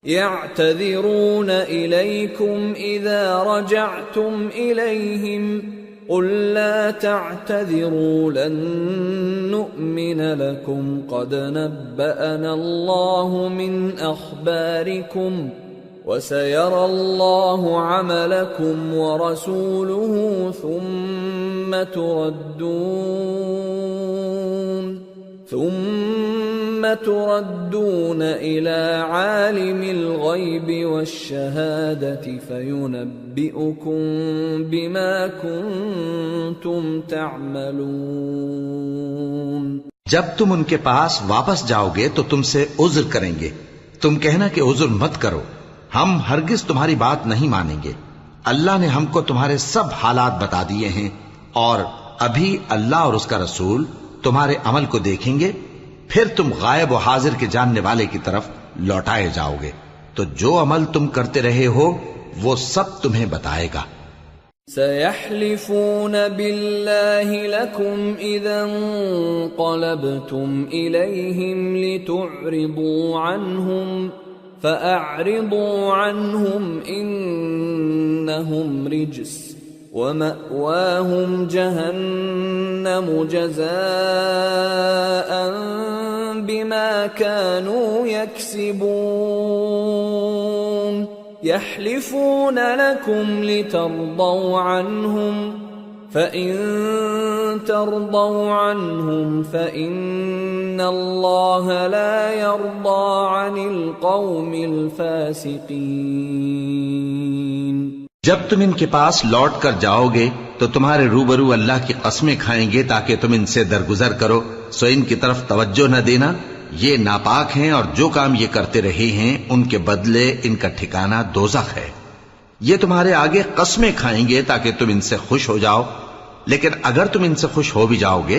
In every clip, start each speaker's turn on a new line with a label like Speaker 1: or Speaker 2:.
Speaker 1: يعتذرون إليكم إذا رجعتم إليهم قل لا تعتذروا لن نؤمن لكم قد نبأنا الله من أخباركم وسيرى الله عملكم ورسوله ثم تردون إلى عالم الغيب والشهادة فينبئكم بما كنتم تعملون۔
Speaker 2: جب تم ان کے پاس واپس جاؤ گے تو تم سے عذر کریں گے، تم کہنا کہ عذر مت کرو، ہم ہرگز تمہاری بات نہیں مانیں گے۔ اللہ نے ہم کو تمہارے سب حالات بتا دیے ہیں، اور ابھی اللہ اور اس کا رسول تمہارے عمل کو دیکھیں گے، پھر تم غائب و حاضر کے جاننے والے کی طرف لوٹائے جاؤ گے، تو جو عمل تم کرتے رہے ہو وہ سب تمہیں بتائے گا۔
Speaker 1: سيحلفون بالله لكم إذا انقلبتم إليهم لتعرضوا عنهم فأعرضوا عنهم إنهم رجس ومأواهم جهنم جزاء بما كانوا يكسبون۔ يحلفون لكم لترضوا عنهم فإن ترضوا عنهم فإن الله لا يرضى عن القوم الفاسقين۔
Speaker 2: جب تم ان کے پاس لوٹ کر جاؤ گے تو تمہارے روبرو اللہ کی قسمیں کھائیں گے تاکہ تم ان سے درگزر کرو، سو ان کی طرف توجہ نہ دینا، یہ ناپاک ہیں اور جو کام یہ کرتے رہے ہیں ان کے بدلے ان کا ٹھکانہ دوزخ ہے۔ یہ تمہارے آگے قسمیں کھائیں گے تاکہ تم ان سے خوش ہو جاؤ، لیکن اگر تم ان سے خوش ہو بھی جاؤ گے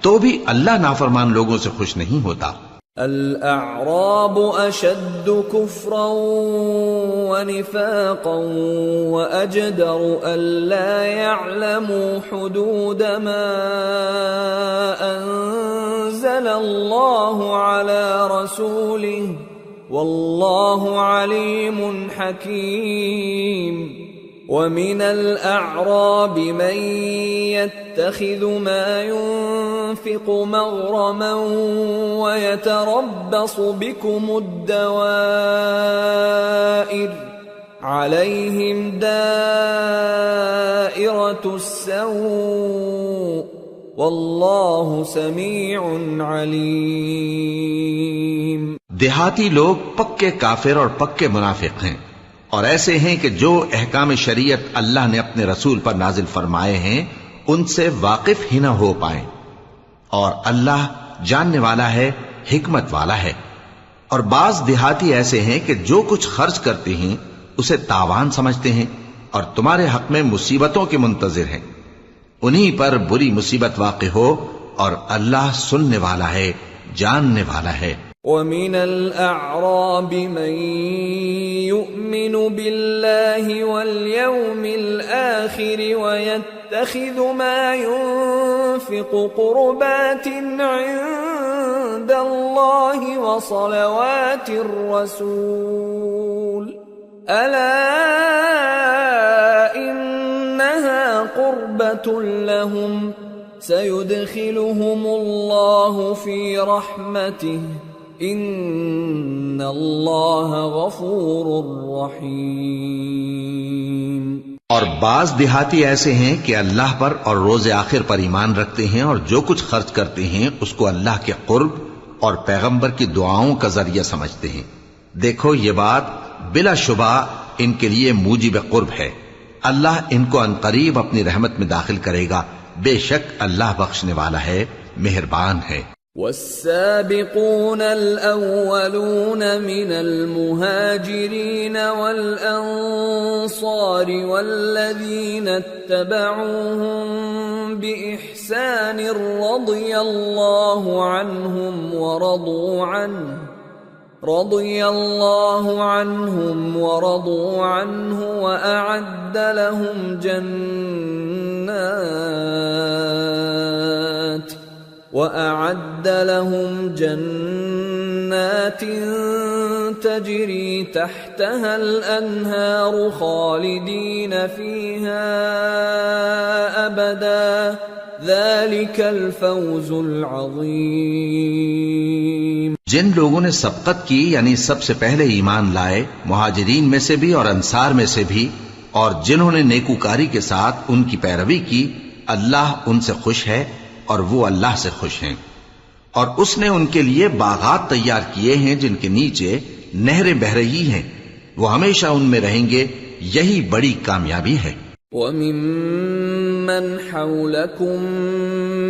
Speaker 2: تو بھی اللہ نافرمان لوگوں سے خوش نہیں ہوتا۔
Speaker 1: الأعراب أشد كفرا ونفاقا وأجدر ألا يعلموا حدود ما أنزل الله على رسوله والله عليم حكيم۔ ومن الأعراب من يتخذ ما ينفق مغرما ويتربص بكم الدوائر عليهم دائرة السوء والله سميع عليم۔
Speaker 2: دیہاتی لوگ پکے کافر اور پکے منافق ہیں، اور ایسے ہیں کہ جو احکام شریعت اللہ نے اپنے رسول پر نازل فرمائے ہیں ان سے واقف ہی نہ ہو پائیں، اور اللہ جاننے والا ہے، حکمت والا ہے۔ اور بعض دیہاتی ایسے ہیں کہ جو کچھ خرچ کرتے ہیں اسے تاوان سمجھتے ہیں اور تمہارے حق میں مصیبتوں کے منتظر ہیں، انہی پر بری مصیبت واقع ہو، اور اللہ سننے والا ہے، جاننے والا ہے۔
Speaker 1: وَمِنَ الْأَعْرَابِ مَن يُؤْمِنُ بِاللَّهِ وَالْيَوْمِ الْآخِرِ وَيَتَّخِذُ مَا يُنفِقُ قُرُبَاتٍ عِندَ اللَّهِ وَصَلَوَاتِ الرَّسُولِ أَلَا إِنَّهَا قُرْبَةٌ لَهُمْ سَيُدْخِلُهُمُ اللَّهُ فِي رَحْمَتِهِ ان اللہ غفور رحیم۔
Speaker 2: اور بعض دیہاتی ایسے ہیں کہ اللہ پر اور روز آخر پر ایمان رکھتے ہیں، اور جو کچھ خرچ کرتے ہیں اس کو اللہ کے قرب اور پیغمبر کی دعاؤں کا ذریعہ سمجھتے ہیں۔ دیکھو یہ بات بلا شبہ ان کے لیے موجب قرب ہے، اللہ ان کو عنقریب اپنی رحمت میں داخل کرے گا، بے شک اللہ بخشنے والا ہے، مہربان ہے۔
Speaker 1: والسابقون الأولون من المهاجرين والأنصار والذين اتبعوهم بإحسان رضي الله عنهم ورضوا عنه وأعد لهم جنات تجري تحتها الأنهار خالدين فيها أبدا ذلك الفوز العظيم۔
Speaker 2: جن لوگوں نے سبقت کی یعنی سب سے پہلے ایمان لائے، مہاجرین میں سے بھی اور انصار میں سے بھی، اور جنہوں نے نیکوکاری کے ساتھ ان کی پیروی کی، اللہ ان سے خوش ہے اور وہ اللہ سے خوش ہیں۔ اور اس نے ان کے لیے باغات تیار کیے ہیں جن کے نیچے نہریں بہہ رہی ہیں، وہ ہمیشہ ان میں رہیں گے، یہی بڑی کامیابی ہے۔
Speaker 1: وَمِمَّنْ حَوْلَكُمْ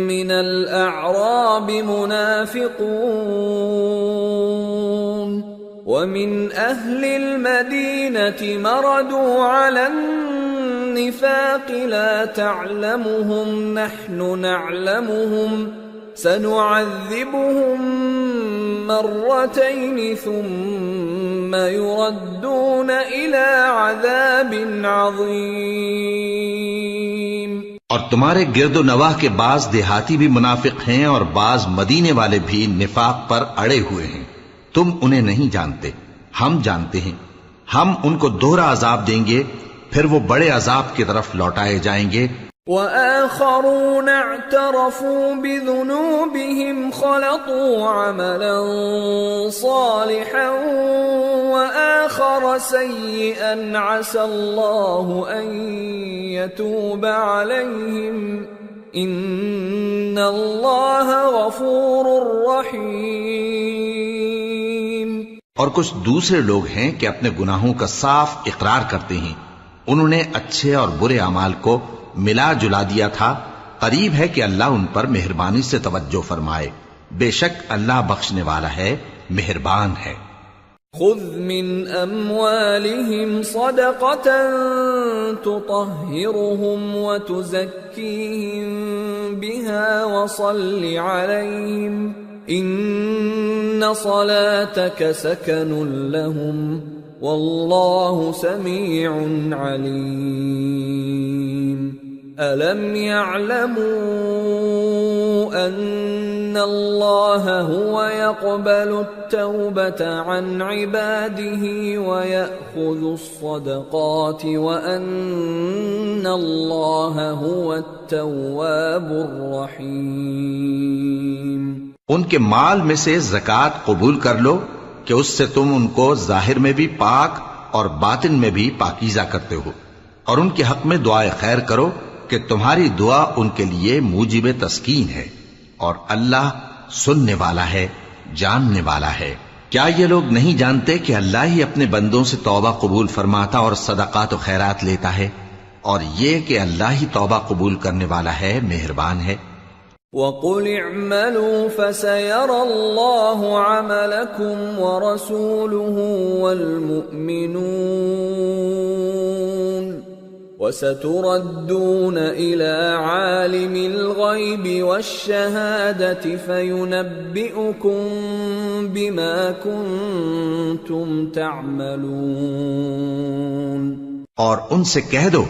Speaker 1: مِنَ الْأَعْرَابِ مُنَافِقُونَ وَمِنْ أَهْلِ الْمَدِينَةِ مَرَدُوا عَلَى النِّفَاقِ لَا تَعْلَمُهُمْ نَحْنُ نَعْلَمُهُمْ سَنُعَذِّبُهُمْ مَرَّتَيْنِ ثُمَّ يُرَدُّونَ إِلَى عَذَابٍ عَظِيمٍ۔
Speaker 2: اور تمہارے گرد و نواح کے بعض دیہاتی بھی منافق ہیں اور بعض مدینے والے بھی نفاق پر اڑے ہوئے ہیں، تم انہیں نہیں جانتے، ہم جانتے ہیں، ہم ان کو دوہرا عذاب دیں گے، پھر وہ بڑے عذاب کی طرف لوٹائے جائیں گے۔
Speaker 1: وآخرون اعترفوا بذنوبهم خلطوا عملا صالحا وآخر سيئا عسى الله أن يتوب عليهم إن الله غفور رحيم۔
Speaker 2: اور کچھ دوسرے لوگ ہیں کہ اپنے گناہوں کا صاف اقرار کرتے ہیں، انہوں نے اچھے اور برے اعمال کو ملا جلا دیا تھا، قریب ہے کہ اللہ ان پر مہربانی سے توجہ فرمائے، بے شک اللہ بخشنے والا ہے، مہربان ہے۔
Speaker 1: خذ من اموالهم صدقة تطهرهم وتزكيهم بها وصل عليهم ان صلاتك سكن لهم والله سميع عليم۔ ألم يعلموا أن الله هو يقبل التوبة عن عباده ويأخذ الصدقات وأن الله هو التواب الرحيم۔
Speaker 2: ان کے مال میں سے زکوٰۃ قبول کر لو کہ اس سے تم ان کو ظاہر میں بھی پاک اور باطن میں بھی پاکیزہ کرتے ہو، اور ان کے حق میں دعائے خیر کرو کہ تمہاری دعا ان کے لیے موجب تسکین ہے، اور اللہ سننے والا ہے، جاننے والا ہے۔ کیا یہ لوگ نہیں جانتے کہ اللہ ہی اپنے بندوں سے توبہ قبول فرماتا اور صدقات و خیرات لیتا ہے، اور یہ کہ اللہ ہی توبہ قبول کرنے والا ہے، مہربان ہے۔
Speaker 1: وَقُلِ اعْمَلُوا فَسَيَرَى اللَّهُ عَمَلَكُمْ وَرَسُولُهُ وَالْمُؤْمِنُونَ وَسَتُرَدُّونَ إِلَى عَالِمِ الْغَيْبِ وَالشَّهَادَةِ فَيُنَبِّئُكُم بِمَا كُنتُمْ تَعْمَلُونَ۔
Speaker 2: اور ان سے کہہ دو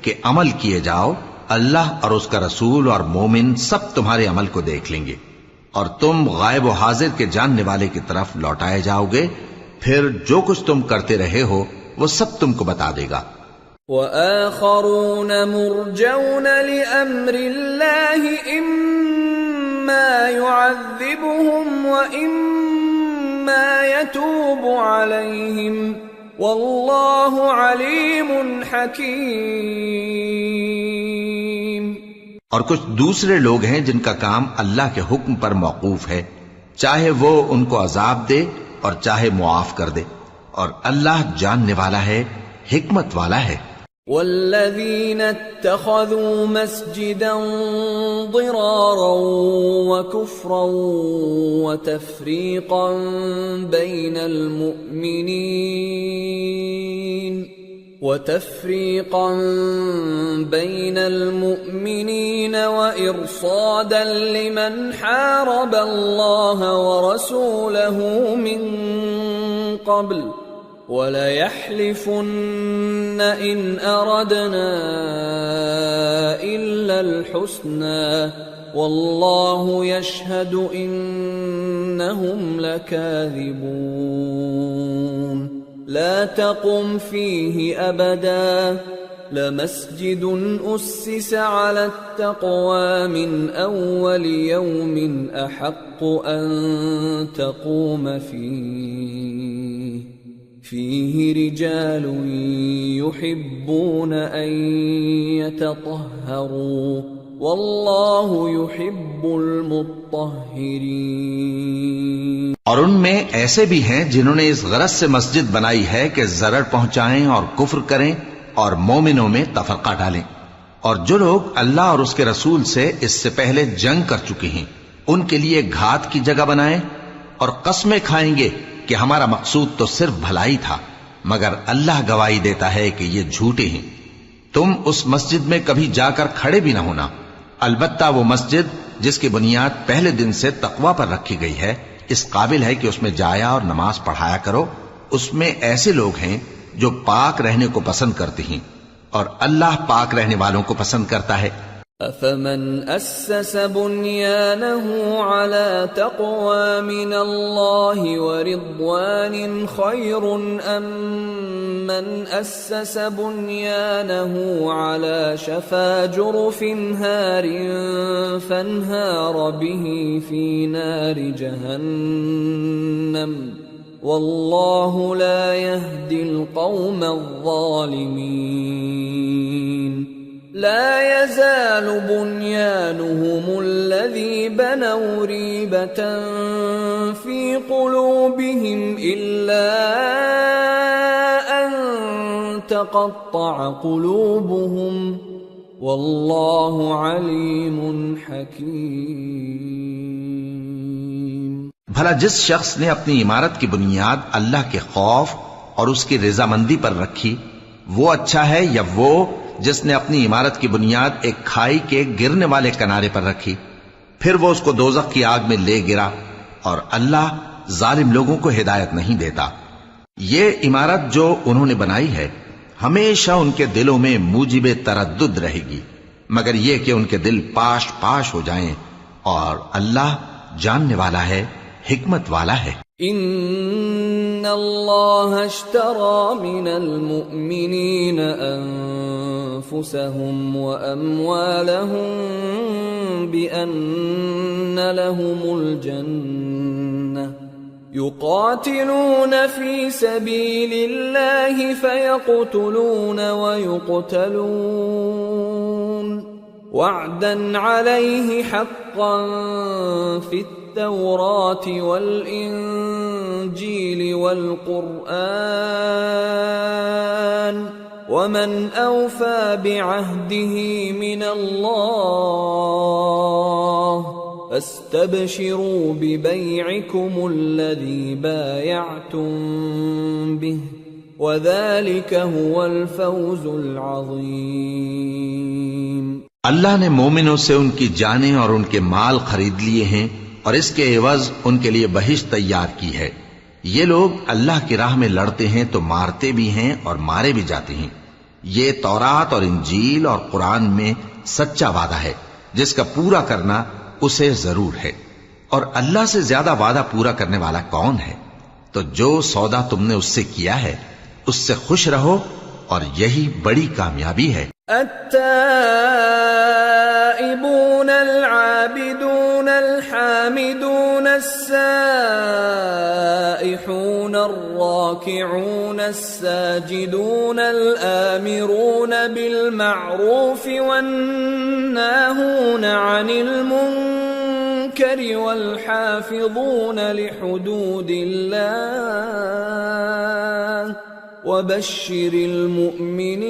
Speaker 2: کہ عمل کیے جاؤ، اللہ اور اس کا رسول اور مومن سب تمہارے عمل کو دیکھ لیں گے، اور تم غائب و حاضر کے جاننے والے کی طرف لوٹائے جاؤ گے، پھر جو کچھ تم کرتے رہے ہو وہ سب تم کو بتا دے گا۔
Speaker 1: وآخرون مرجون لأمر الله إما يعذبهم وإما يتوب عليهم والله عليم حكيم۔
Speaker 2: اور کچھ دوسرے لوگ ہیں جن کا کام اللہ کے حکم پر موقوف ہے، چاہے وہ ان کو عذاب دے اور چاہے معاف کر دے، اور اللہ جاننے والا ہے، حکمت والا ہے۔
Speaker 1: والذين اتخذوا مسجدا ضرارا وكفرا وتفريقا بين المؤمنين وإرصادا لمن حارب الله ورسوله من قبل وَلَيَحْلِفُنَّ إِنْ أَرَدْنَا إِلَّا الْحُسْنَى وَاللَّهُ يَشْهَدُ إِنَّ إنهم لكاذبون لا تقم فيه أبدا لمسجد أسس على التقوى من أول يوم أحق أن تقوم فيه رجال يحبون أن يتطهروا والله يحب المطهرين۔
Speaker 2: اور ان میں ایسے بھی ہیں جنہوں نے اس غرض سے مسجد بنائی ہے کہ ضرر پہنچائیں اور کفر کریں اور مومنوں میں تفرقہ ڈالیں، اور جو لوگ اللہ اور اس کے رسول سے اس سے پہلے جنگ کر چکے ہیں ان کے لیے گھات کی جگہ بنائیں، اور قسمیں کھائیں گے کہ ہمارا مقصود تو صرف بھلائی تھا، مگر اللہ گواہی دیتا ہے کہ یہ جھوٹے ہیں۔ تم اس مسجد میں کبھی جا کر کھڑے بھی نہ ہونا، البتہ وہ مسجد جس کی بنیاد پہلے دن سے تقوی پر رکھی گئی ہے اس قابل ہے کہ اس میں جایا اور نماز پڑھایا کرو۔ اس میں ایسے لوگ ہیں جو پاک رہنے کو پسند کرتے ہیں، اور اللہ پاک رہنے والوں کو پسند کرتا ہے۔
Speaker 1: أَفَمَنْ أَسَّسَ بُنْيَانَهُ عَلَى تَقْوَى مِنَ اللَّهِ وَرِضْوَانٍ خَيْرٌ أَمْ مَنْ أَسَّسَ بُنْيَانَهُ عَلَى شَفَا جُرُفٍ هَارٍ فَانْهَارَ بِهِ فِي نَارِ جَهَنَّمَ وَاللَّهُ لَا يَهْدِي الْقَوْمَ الظَّالِمِينَ۔ لا يزال بنيانهم الذي بنوا ريبة في قلوبهم إلا أن تقطع قلوبهم والله عليم حكيم۔
Speaker 2: بھلا جس شخص نے اپنی عمارت کی بنیاد اللہ کے خوف اور اس کی رضامندی پر رکھی وہ اچھا ہے، یا وہ جس نے اپنی عمارت کی بنیاد ایک کھائی کے گرنے والے کنارے پر رکھی پھر وہ اس کو دوزخ کی آگ میں لے گرا، اور اللہ ظالم لوگوں کو ہدایت نہیں دیتا۔ یہ عمارت جو انہوں نے بنائی ہے ہمیشہ ان کے دلوں میں موجب تردد رہے گی، مگر یہ کہ ان کے دل پاش پاش ہو جائیں، اور اللہ جاننے والا ہے، حکمت والا ہے۔
Speaker 1: ان اللہ اشترى من المؤمنین انفسهم واموالهم بان لهم الجنة يقاتلون في سبيل الله فيقتلون ويقتلون وعدا عليه حقا في التوراة والإنجيل والقرآن ومن أوفى بعهده من الله فاستبشروا ببيعكم الذي بايعتم به وذلك هو الفوز العظيم۔
Speaker 2: اللہ نے مومنوں سے ان کی جانیں اور ان کے مال خرید لیے ہیں، اور اس کے عوض ان کے لیے بہشت تیار کی ہے۔ یہ لوگ اللہ کی راہ میں لڑتے ہیں تو مارتے بھی ہیں اور مارے بھی جاتے ہیں۔ یہ تورات اور انجیل اور قرآن میں سچا وعدہ ہے جس کا پورا کرنا اسے ضرور ہے، اور اللہ سے زیادہ وعدہ پورا کرنے والا کون ہے؟ تو جو سودا تم نے اس سے کیا ہے اس سے خوش رہو، اور یہی بڑی کامیابی ہے۔
Speaker 1: التائبون العابدون الحامدون السائحون الراكعون الساجدون الآمرون بالمعروف والناهون عن المنكر والحافظون لحدود الله وبشر المؤمنین۔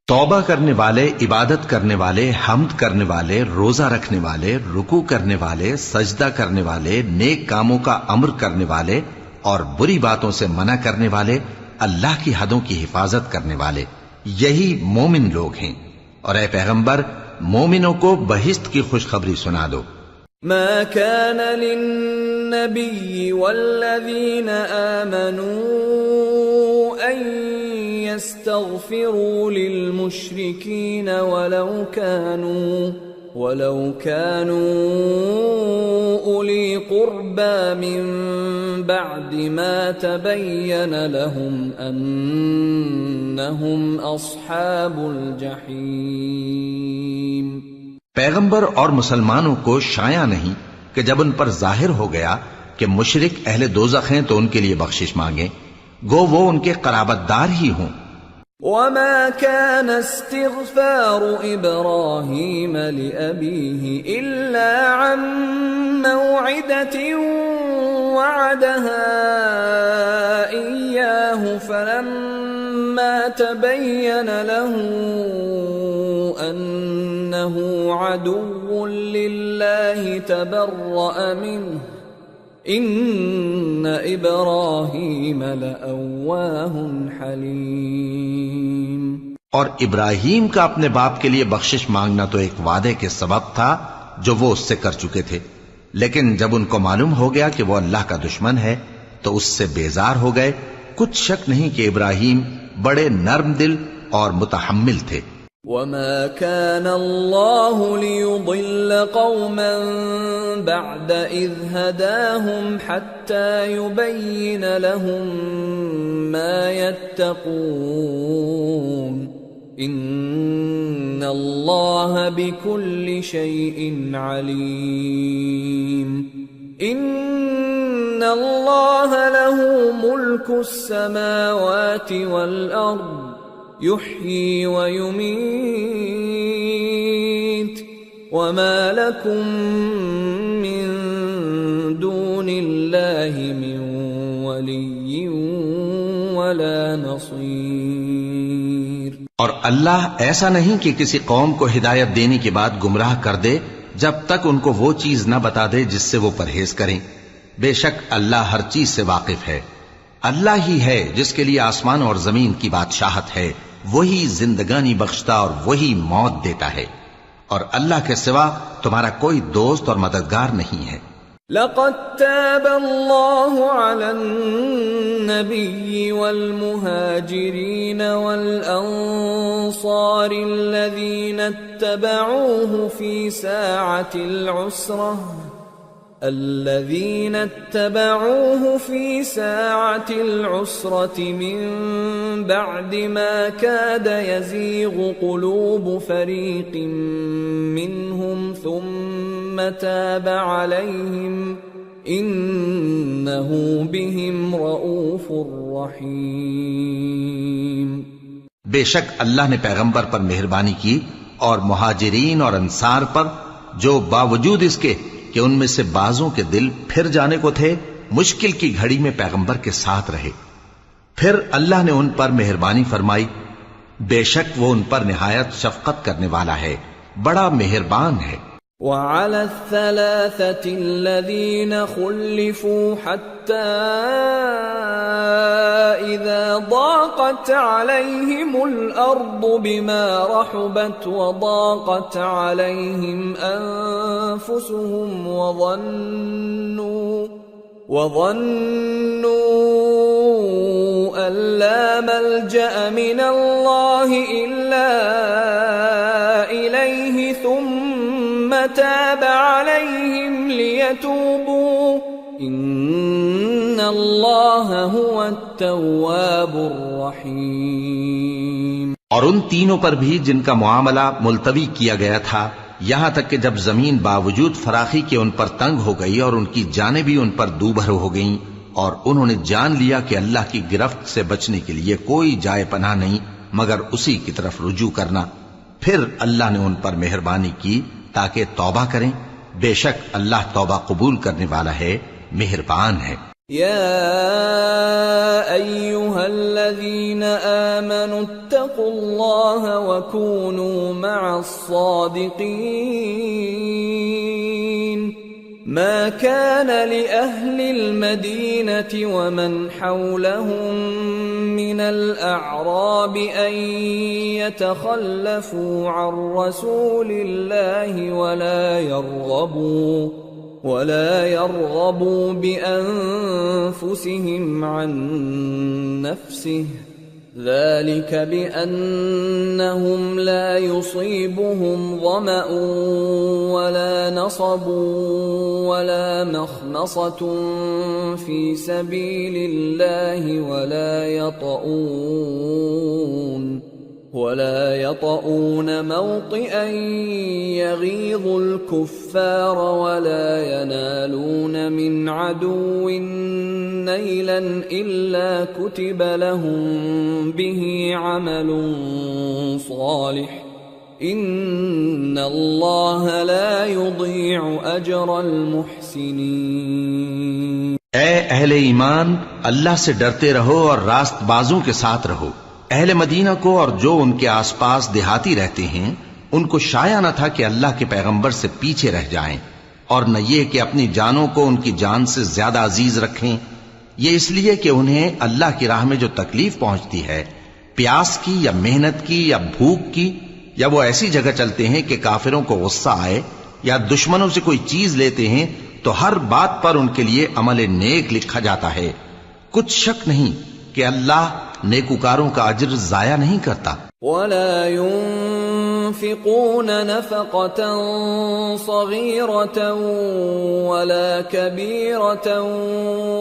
Speaker 2: توبہ کرنے والے، عبادت کرنے والے، حمد کرنے والے، روزہ رکھنے والے، رکوع کرنے والے، سجدہ کرنے والے، نیک کاموں کا امر کرنے والے اور بری باتوں سے منع کرنے والے، اللہ کی حدوں کی حفاظت کرنے والے، یہی مومن لوگ ہیں۔ اور اے پیغمبر مومنوں کو بہشت کی خوشخبری سنا دو۔
Speaker 1: ما كان للنبي والذين آمنوا أن يستغفروا للمشركين وَلَوْ كَانُوا أُولِي قُرْبَى مِن بَعْدِ مَا تَبَيَّنَ لَهُمْ أَنَّهُمْ أَصْحَابُ الْجَحِيمِ۔
Speaker 2: پیغمبر اور مسلمانوں کو شایع نہیں کہ جب ان پر ظاہر ہو گیا کہ مشرک اہل دوزخ ہیں تو ان کے لیے بخشش مانگیں، گو وہ ان کے قرابت دار ہی ہوں۔
Speaker 1: وما كان استغفار إبراهيم لأبيه إلا عن موعدة وعدها إياه فلما تبين له أنه عدو لله تبرأ منه ان ابراہیم لأواہ حلیم۔
Speaker 2: اور ابراہیم کا اپنے باپ کے لیے بخشش مانگنا تو ایک وعدے کے سبب تھا جو وہ اس سے کر چکے تھے، لیکن جب ان کو معلوم ہو گیا کہ وہ اللہ کا دشمن ہے تو اس سے بیزار ہو گئے۔ کچھ شک نہیں کہ ابراہیم بڑے نرم دل اور متحمل تھے۔
Speaker 1: وما كان الله ليضل قوما بعد إذ هداهم حتى يبين لهم ما يتقون إن الله بكل شيء عليم۔ إن الله له ملك السماوات والأرض يحيي ويميت وما لكم من دون الله من ولي ولا نصير۔
Speaker 2: اور اللہ ایسا نہیں کہ کسی قوم کو ہدایت دینے کے بعد گمراہ کر دے جب تک ان کو وہ چیز نہ بتا دے جس سے وہ پرہیز کریں۔ بے شک اللہ ہر چیز سے واقف ہے۔ اللہ ہی ہے جس کے لیے آسمان اور زمین کی بادشاہت ہے، وہی زندگانی بخشتا اور وہی موت دیتا ہے، اور اللہ کے سوا تمہارا کوئی دوست اور مددگار نہیں ہے۔
Speaker 1: لقد تاب الله على النبي والمهاجرين والأنصار الذين اتبعوه في ساعة العسرة من بعد ما كاد يزيغ قلوب فريق منهم ثم تاب عليهم إنه بهم رؤوف رحيم۔
Speaker 2: بے شک اللہ نے پیغمبر پر مہربانی کی اور مہاجرین اور انصار پر جو باوجود اس کے کہ ان میں سے بعضوں کے دل پھر جانے کو تھے مشکل کی گھڑی میں پیغمبر کے ساتھ رہے، پھر اللہ نے ان پر مہربانی فرمائی، بے شک وہ ان پر نہایت شفقت کرنے والا ہے، بڑا مہربان ہے۔
Speaker 1: وعلى الثلاثة الذين خلفوا حتى إذا ضاقت عليهم الأرض بما رحبت وضاقت عليهم أنفسهم وظنوا أن لا ملجأ من الله إلا إليه ثم تاب عليهم ليتوبوا إن الله هو التواب الرحيم۔
Speaker 2: اور ان تینوں پر بھی جن کا معاملہ ملتوی کیا گیا تھا، یہاں تک کہ جب زمین باوجود فراخی کے ان پر تنگ ہو گئی اور ان کی جانیں بھی ان پر دوبھر ہو گئیں، اور انہوں نے جان لیا کہ اللہ کی گرفت سے بچنے کے لیے کوئی جائے پناہ نہیں مگر اسی کی طرف رجوع کرنا، پھر اللہ نے ان پر مہربانی کی تاکہ توبہ کریں، بے شک اللہ توبہ قبول کرنے والا ہے، مہربان ہے۔
Speaker 1: یا ایھا الذین آمنوا اتقوا اللہ وکونوا مع الصادقین۔ ما كان لأهل المدينة ومن حولهم من الأعراب أن يتخلفوا عن رسول الله ولا يرغبوا بأنفسهم عن نفسه ذلك بأنهم لا يصيبهم ظمأ ولا نصب ولا مخمصة في سبيل الله ولا يطؤون موطئا يغيظ الكفار ولا ينالون من عدو نيلا إلا كتب لهم به عمل صالح إن الله لا يضيع أجر المحسنين۔
Speaker 2: اے اہل ایمان، اللہ سے ڈرتے رہو اور راست بازوں کے ساتھ رہو۔ اہل مدینہ کو اور جو ان کے آس پاس دیہاتی رہتے ہیں ان کو شایع نہ تھا کہ اللہ کے پیغمبر سے پیچھے رہ جائیں، اور نہ یہ کہ اپنی جانوں کو ان کی جان سے زیادہ عزیز رکھیں، یہ اس لیے کہ انہیں اللہ کی راہ میں جو تکلیف پہنچتی ہے، پیاس کی یا محنت کی یا بھوک کی، یا وہ ایسی جگہ چلتے ہیں کہ کافروں کو غصہ آئے یا دشمنوں سے کوئی چیز لیتے ہیں، تو ہر بات پر ان کے لیے عمل نیک لکھا جاتا ہے۔ کچھ شک نہیں کہ اللہ نیکوکاروں کا اجر ضائع نہیں کرتا۔
Speaker 1: ولا ينفقون نفقة صغيرة ولا كبيرة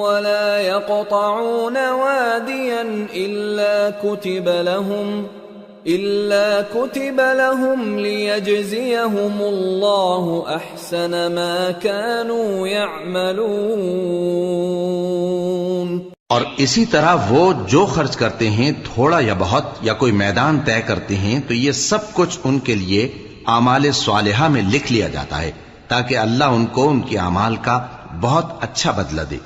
Speaker 1: ولا يقطعون واديا إلا كتب لهم ليجزيهم الله أحسن ما كانوا يعملون۔
Speaker 2: اور اسی طرح وہ جو خرچ کرتے ہیں تھوڑا یا بہت یا کوئی میدان طے کرتے ہیں تو یہ سب کچھ ان کے لیے اعمال صالحہ میں لکھ لیا جاتا ہے تاکہ اللہ ان کو ان کے اعمال کا بہت اچھا بدلہ دے۔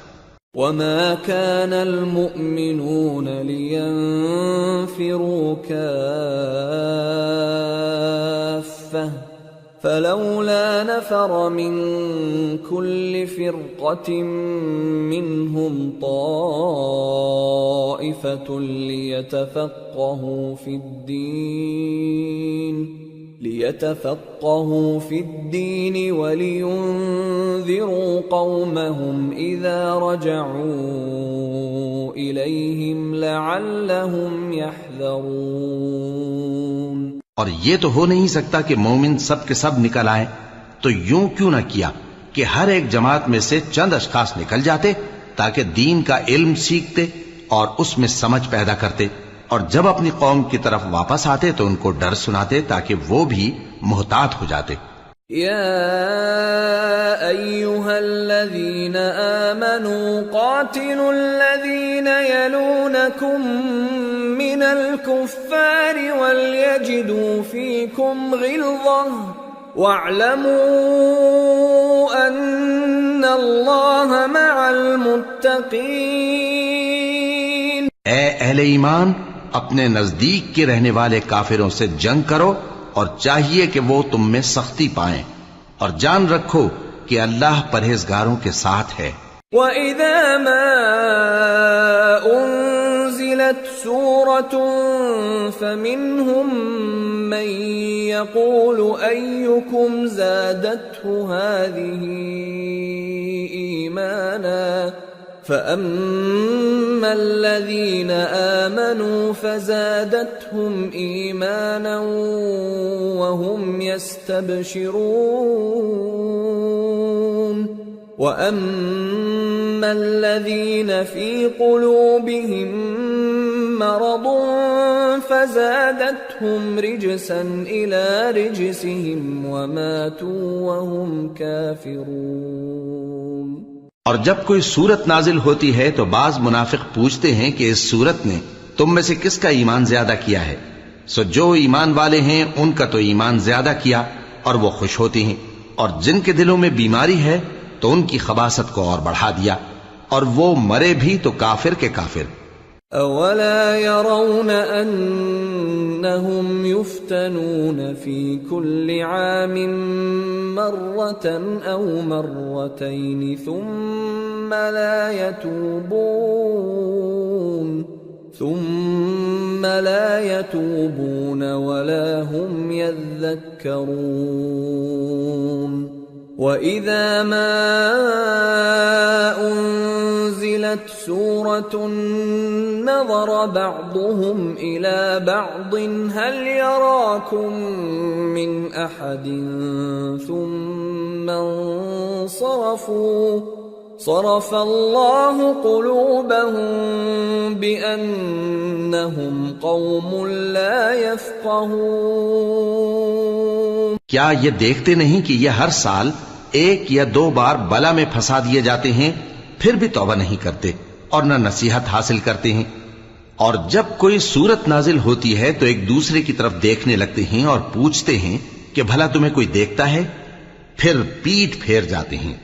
Speaker 1: وما كان المؤمنون لينفروا كافة فلولا نفر من كل فرقة منهم طائفة ليتفقهوا في الدين ولينذروا قومهم إذا رجعوا إليهم لعلهم يحذرون۔
Speaker 2: اور یہ تو ہو نہیں سکتا کہ مومن سب کے سب نکل آئیں، تو یوں کیوں نہ کیا کہ ہر ایک جماعت میں سے چند اشخاص نکل جاتے تاکہ دین کا علم سیکھتے اور اس میں سمجھ پیدا کرتے، اور جب اپنی قوم کی طرف واپس آتے تو ان کو ڈر سناتے تاکہ وہ بھی محتاط ہو جاتے۔
Speaker 1: يا أيها الذين آمنوا قاتلوا الذين يلونكم من الكفار وليجدوا فيكم غلظة واعلموا أن الله مع المتقين۔
Speaker 2: اے اہل ایمان، اپنے نزدیک کے رہنے والے کافروں سے جنگ کرو اور چاہیے کہ وہ تم میں سختی پائیں، اور جان رکھو کہ اللہ پرہیزگاروں کے ساتھ ہے۔
Speaker 1: وَإِذَا مَا أُنزِلَتْ سُورَةٌ فَمِنْهُمْ مَنْ يَقُولُ أَيُّكُمْ زَادَتْهُ هَذِهِ إِيمَانًا فَأَمَّا الَّذِينَ آمَنُوا فَزَادَتْهُمْ إِيمَانًا وَهُمْ يَسْتَبْشِرُونَ وَأَمَّا الَّذِينَ فِي قُلُوبِهِم مَّرَضٌ فَزَادَتْهُمْ رِجْسًا إِلَى رِجْسِهِمْ وَمَاتُوا وَهُمْ كَافِرُونَ۔
Speaker 2: اور جب کوئی صورت نازل ہوتی ہے تو بعض منافق پوچھتے ہیں کہ اس صورت نے تم میں سے کس کا ایمان زیادہ کیا ہے، سو جو ایمان والے ہیں ان کا تو ایمان زیادہ کیا اور وہ خوش ہوتی ہیں، اور جن کے دلوں میں بیماری ہے تو ان کی خباثت کو اور بڑھا دیا، اور وہ مرے بھی تو کافر کے کافر۔
Speaker 1: اولا يرون انهم يفتنون في كل عام مرة او مرتين ثم لا يتوبون ولا هم يذكرون۔ وَإِذَا مَا أُنزِلَتْ أنزلت سورة نظر بعضهم إلى بعض هل يراكم من أحد ثم انصرفوا صرف الله قلوبهم بأنهم قوم لا يفقهون۔
Speaker 2: کیا یہ دیکھتے نہیں کہ یہ ہر سال ایک یا دو بار بلا میں پھنسا دیے جاتے ہیں، پھر بھی توبہ نہیں کرتے اور نہ نصیحت حاصل کرتے ہیں؟ اور جب کوئی صورت نازل ہوتی ہے تو ایک دوسرے کی طرف دیکھنے لگتے ہیں اور پوچھتے ہیں کہ بھلا تمہیں کوئی دیکھتا ہے، پھر پیٹ پھیر جاتے ہیں۔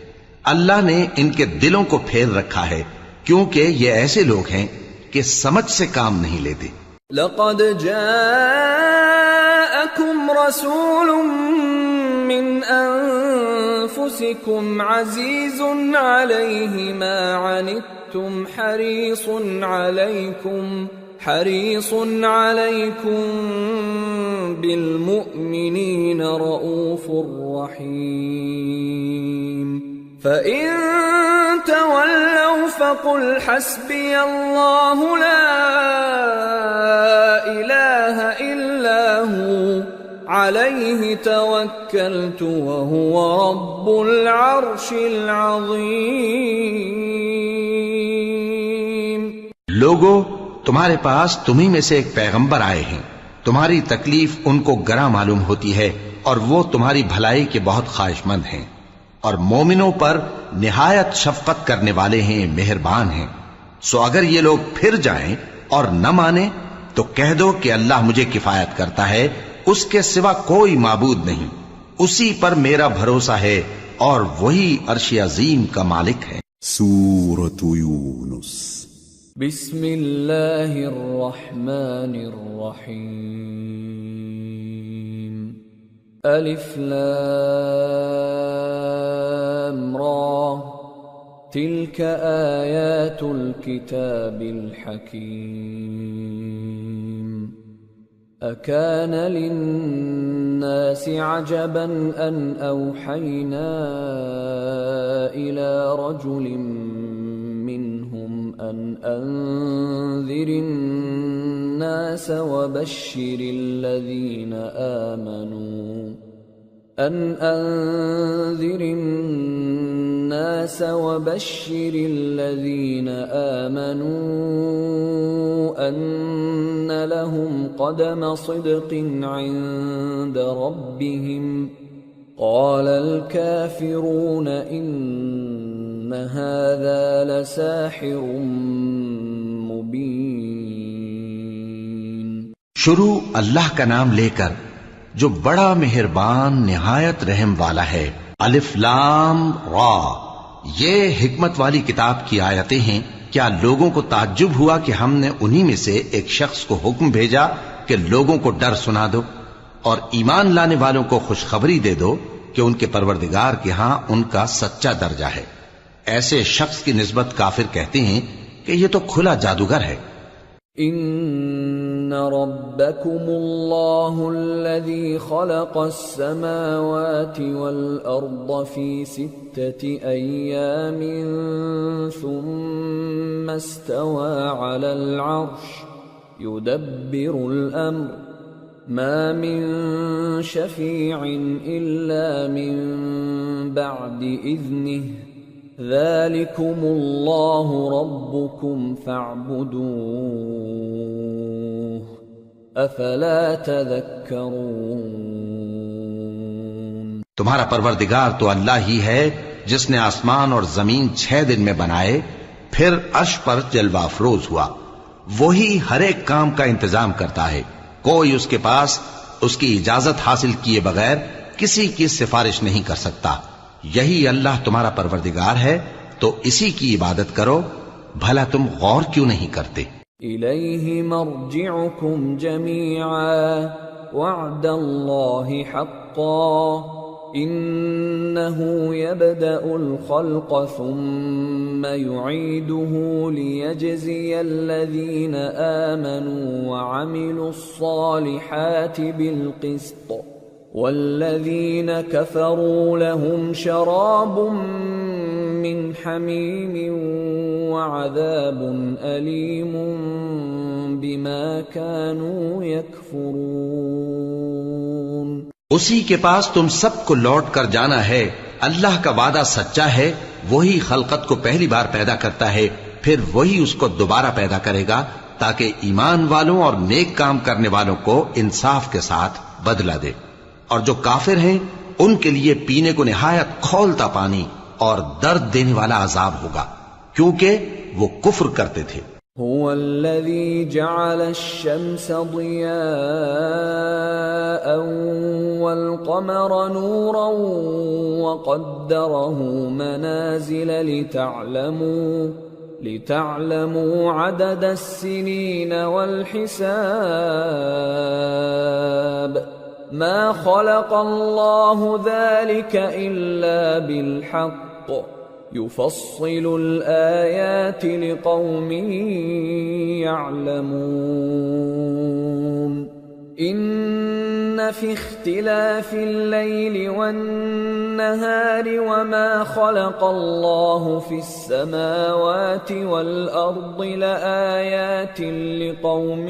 Speaker 2: اللہ نے ان کے دلوں کو پھیر رکھا ہے کیونکہ یہ ایسے لوگ ہیں کہ سمجھ سے کام نہیں لیتے۔
Speaker 1: لقد جاءكم رسول من أنفسكم عزيز عليه ما عنتم حريص عليكم بالمؤمنين رؤوف رحيم فإن تولوا فقل حسبي الله لا إله إلا هو عليه توكلت وهو رب العرش العظيم۔
Speaker 2: لوگو، تمہارے پاس تمہیں میں سے ایک پیغمبر آئے ہیں، تمہاری تکلیف ان کو گراں معلوم ہوتی ہے اور وہ تمہاری بھلائی کے بہت خواہش مند ہیں، اور مومنوں پر نہایت شفقت کرنے والے ہیں، مہربان ہیں۔ سو اگر یہ لوگ پھر جائیں اور نہ مانیں تو کہہ دو کہ اللہ مجھے کفایت کرتا ہے، اس کے سوا کوئی معبود نہیں، اسی پر میرا بھروسہ ہے اور وہی عرش عظیم کا مالک ہے۔
Speaker 3: سورة یونس۔
Speaker 1: بسم اللہ الرحمن الرحیم۔ الف لام را تلك آیات الكتاب الحکیم۔ أكان للناس عجبا أن أوحينا إلى رجل منهم أن أنذر الناس وبشر الذين آمنوا أن لهم قدم صدق عند ربهم قال الكافرون إن هذا لساحر مبين۔
Speaker 2: شروع اللہ کا نام لے کر جو بڑا مہربان نہایت رحم والا ہے۔ الف لام را، یہ حکمت والی کتاب کی آیتیں ہیں۔ کیا لوگوں کو تعجب ہوا کہ ہم نے انہی میں سے ایک شخص کو حکم بھیجا کہ لوگوں کو ڈر سنا دو اور ایمان لانے والوں کو خوشخبری دے دو کہ ان کے پروردگار کے ہاں ان کا سچا درجہ ہے۔ ایسے شخص کی نسبت کافر کہتے ہیں کہ یہ تو کھلا جادوگر ہے۔
Speaker 1: ان ربکم اللہ الذی خلق السماوات والارض فی 6 ایام ثم استوى على العرش يدبر الامر ما من شفیع الا من بعد اذنه ذلكم اللہ ربکم فاعبدوه افلا تذکرون۔
Speaker 2: تمہارا پروردگار تو اللہ ہی ہے جس نے آسمان اور زمین 6 دن میں بنائے، پھر عرش پر جلوہ افروز ہوا۔ وہی ہر ایک کام کا انتظام کرتا ہے، کوئی اس کے پاس اس کی اجازت حاصل کیے بغیر کسی کی سفارش نہیں کر سکتا۔ یہی اللہ تمہارا پروردگار ہے تو اسی کی عبادت کرو، بھلا تم غور کیوں نہیں کرتے؟
Speaker 1: الیہ مرجعکم جمیعا وعد اللہ حقا انه يبدأ الخلق ثم يعيده ليجزي الذين آمنوا وعملوا الصالحات بالقسط والذين كفروا لهم شراب من حمیم وعذاب علیم بما كانوا يكفرون۔
Speaker 2: اسی کے پاس تم سب کو لوٹ کر جانا ہے، اللہ کا وعدہ سچا ہے، وہی خلقت کو پہلی بار پیدا کرتا ہے، پھر وہی اس کو دوبارہ پیدا کرے گا تاکہ ایمان والوں اور نیک کام کرنے والوں کو انصاف کے ساتھ بدلہ دے۔ اور جو کافر ہیں ان کے لیے پینے کو نہایت کھولتا پانی اور درد دینے والا عذاب ہوگا، کیونکہ وہ کفر کرتے تھے۔
Speaker 1: هو الذي جعل الشمس ضياء والقمر نورا وقدره منازل لتعلموا عدد السنين والحساب ما خلق الله ذلك إلا بالحق يفصل الآيات لقوم يعلمون إن في اختلاف الليل والنهار وما خلق الله في السماوات والأرض لآيات لقوم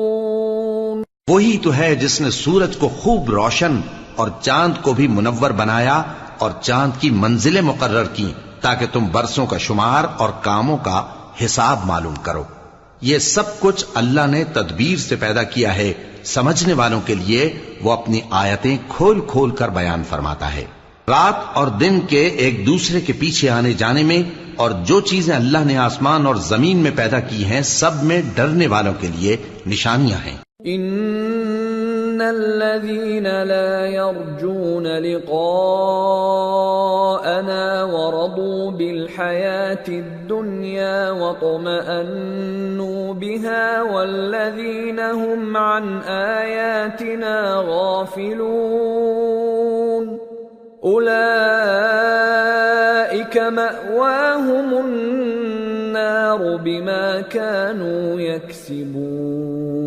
Speaker 1: يتقون۔
Speaker 2: وہی تو ہے جس نے سورج کو خوب روشن اور چاند کو بھی منور بنایا اور چاند کی منزلیں مقرر کی تاکہ تم برسوں کا شمار اور کاموں کا حساب معلوم کرو۔ یہ سب کچھ اللہ نے تدبیر سے پیدا کیا ہے، سمجھنے والوں کے لیے وہ اپنی آیتیں کھول کھول کر بیان فرماتا ہے۔ رات اور دن کے ایک دوسرے کے پیچھے آنے جانے میں اور جو چیزیں اللہ نے آسمان اور زمین میں پیدا کی ہیں سب میں ڈرنے والوں کے لیے نشانیاں ہیں۔
Speaker 1: ان الذين لا يرجون لقاءنا ورضوا بالحياة الدنيا واطمأنوا بها والذين هم عن آياتنا غافلون أولئك مأواهم النار بما كانوا يكسبون۔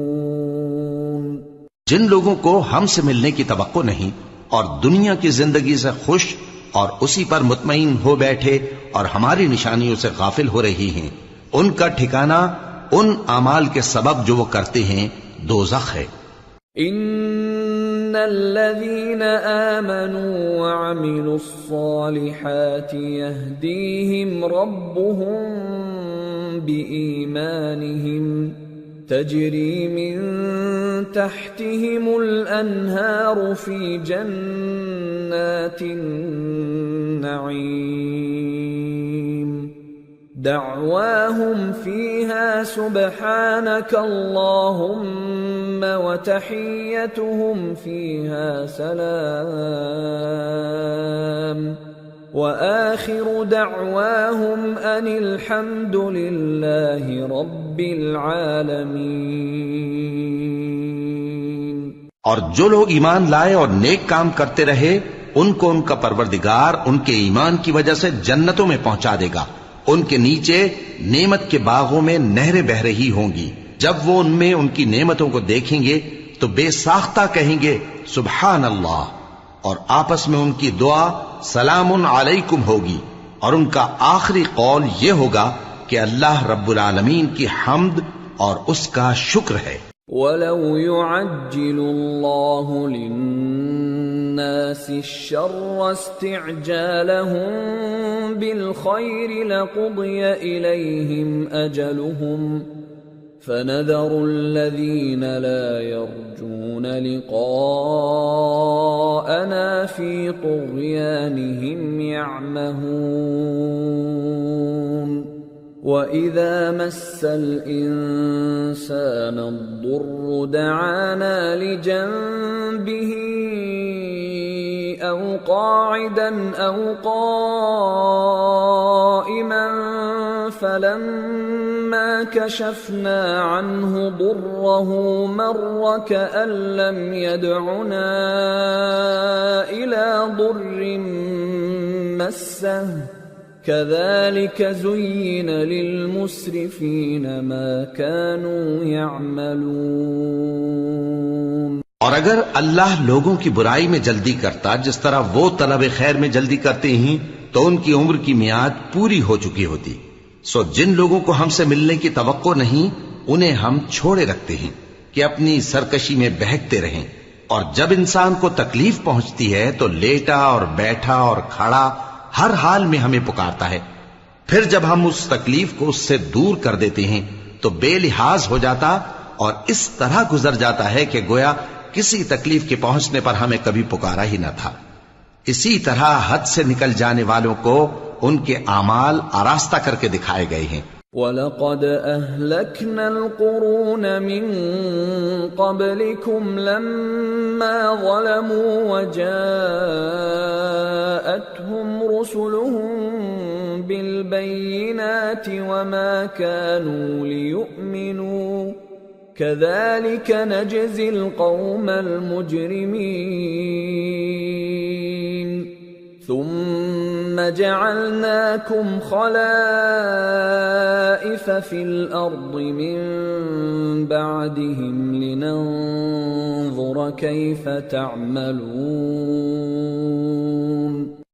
Speaker 2: جن لوگوں کو ہم سے ملنے کی توقع نہیں اور دنیا کی زندگی سے خوش اور اسی پر مطمئن ہو بیٹھے اور ہماری نشانیوں سے غافل ہو رہی ہیں، ان کا ٹھکانہ ان اعمال کے سبب جو وہ کرتے ہیں دوزخ ہے۔
Speaker 1: ان الذين آمنوا وعملوا الصالحات يهديهم ربهم بإيمانهم تجري من تحتهم الأنهار في جنات النعيم دعواهم فيها سبحانك اللهم وتحيتهم فيها سلام وآخر دعواهم أن الحمد لله رب العالمين۔
Speaker 2: اور جو لوگ ایمان لائے اور نیک کام کرتے رہے ان کو ان کا پروردگار ان کے ایمان کی وجہ سے جنتوں میں پہنچا دے گا، ان کے نیچے نعمت کے باغوں میں نہریں بہ رہی ہوں گی، جب وہ ان میں ان کی نعمتوں کو دیکھیں گے تو بے ساختہ کہیں گے سبحان اللہ، اور آپس میں ان کی دعا سلام علیکم ہوگی، اور ان کا آخری قول یہ ہوگا کہ اللہ رب العالمین کی حمد اور اس کا شکر ہے۔
Speaker 1: وَلَوْ يُعَجِّلُ اللَّهُ لِلنَّاسِ الشَّرَّ اسْتِعْجَالَهُم بِالْخَيْرِ لَقُضِيَ إِلَيْهِمْ أَجَلُهُمْ فَنَذَرُ الَّذِينَ لَا يَرْجُونَ لِقَاءَنَا فِي طُغْيَانِهِمْ يَعْمَهُونَ وَإِذَا مَسَّ الْإِنسَانَ الضُّرُّ دَعَانَا لِجَنبِهِ أَوْ قَاعِدًا أَوْ قَائِمًا فَلَمَّا كَشَفْنَا عَنْهُ ضُرَّهُ مَرَّ كَأَن لَّمْ يَدْعُنَا إِلَى ضُرٍّ مَّسَّهُ كَذَلِكَ زُيِّنَ لِلْمُسْرِفِينَ مَا كَانُوا يَعْمَلُونَ۔
Speaker 2: اور اور اگر اللہ لوگوں کی برائی میں جلدی کرتا جس طرح وہ طلب خیر میں جلدی کرتے ہیں تو ان کی عمر کی میعاد پوری ہو چکی ہوتی. سو جن لوگوں کو ہم سے ملنے کی توقع نہیں انہیں ہم چھوڑے رکھتے ہیں کہ اپنی سرکشی میں بہکتے رہیں. اور جب انسان کو تکلیف پہنچتی ہے تو لیٹا اور بیٹھا اور کھڑا ہر حال میں ہمیں پکارتا ہے. پھر جب ہم اس تکلیف کو اس سے دور کر دیتے ہیں تو بے لحاظ ہو جاتا اور اس طرح گزر جاتا ہے کہ گویا کسی تکلیف کے پہنچنے پر ہمیں کبھی پکارا ہی نہ تھا. اسی طرح حد سے نکل جانے والوں کو ان کے اعمال آراستہ کر کے دکھائے گئے ہیں.
Speaker 1: وَلَقَدْ أَهْلَكْنَا الْقُرُونَ مِنْ قَبْلِكُمْ لَمَّا ظَلَمُوا وَجَاءَتْهُمْ رُسُلُهُم بِالْبَيِّنَاتِ وَمَا كَانُوا لِيُؤْمِنُوا كَذَلِكَ نَجْزِي الْقَوْمَ الْمُجْرِمِينَ ثُمَّ جَعَلْنَاكُمْ خَلَائِفَ فِي الْأَرْضِ مِنْ بَعْدِهِمْ لِنَنْظُرَ كَيْفَ تَعْمَلُونَ.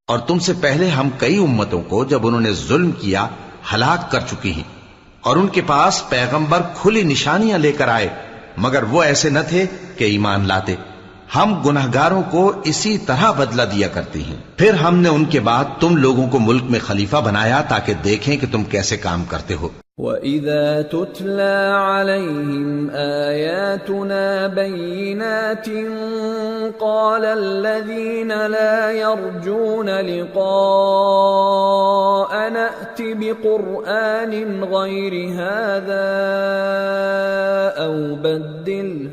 Speaker 2: اور تم سے پہلے ہم کئی امتوں کو جب انہوں نے ظلم کیا ہلاک کر چکی ہیں، اور ان کے پاس پیغمبر کھلی نشانیاں لے کر آئے مگر وہ ایسے نہ تھے کہ ایمان لاتے. ہم گناہگاروں کو اسی طرح بدلہ دیا کرتے ہیں. پھر ہم نے ان کے بعد تم لوگوں کو ملک میں خلیفہ بنایا تاکہ دیکھیں کہ تم کیسے کام کرتے ہو.
Speaker 1: وَإِذَا تُتْلَى عَلَيْهِمْ آيَاتُنَا بَيِّنَاتٍ قَالَ الَّذِينَ لَا يَرْجُونَ لِقَاءَنَا ائْتِ بِقُرْآنٍ غَيْرِ هَذَا أَوْ بَدِّلْهُ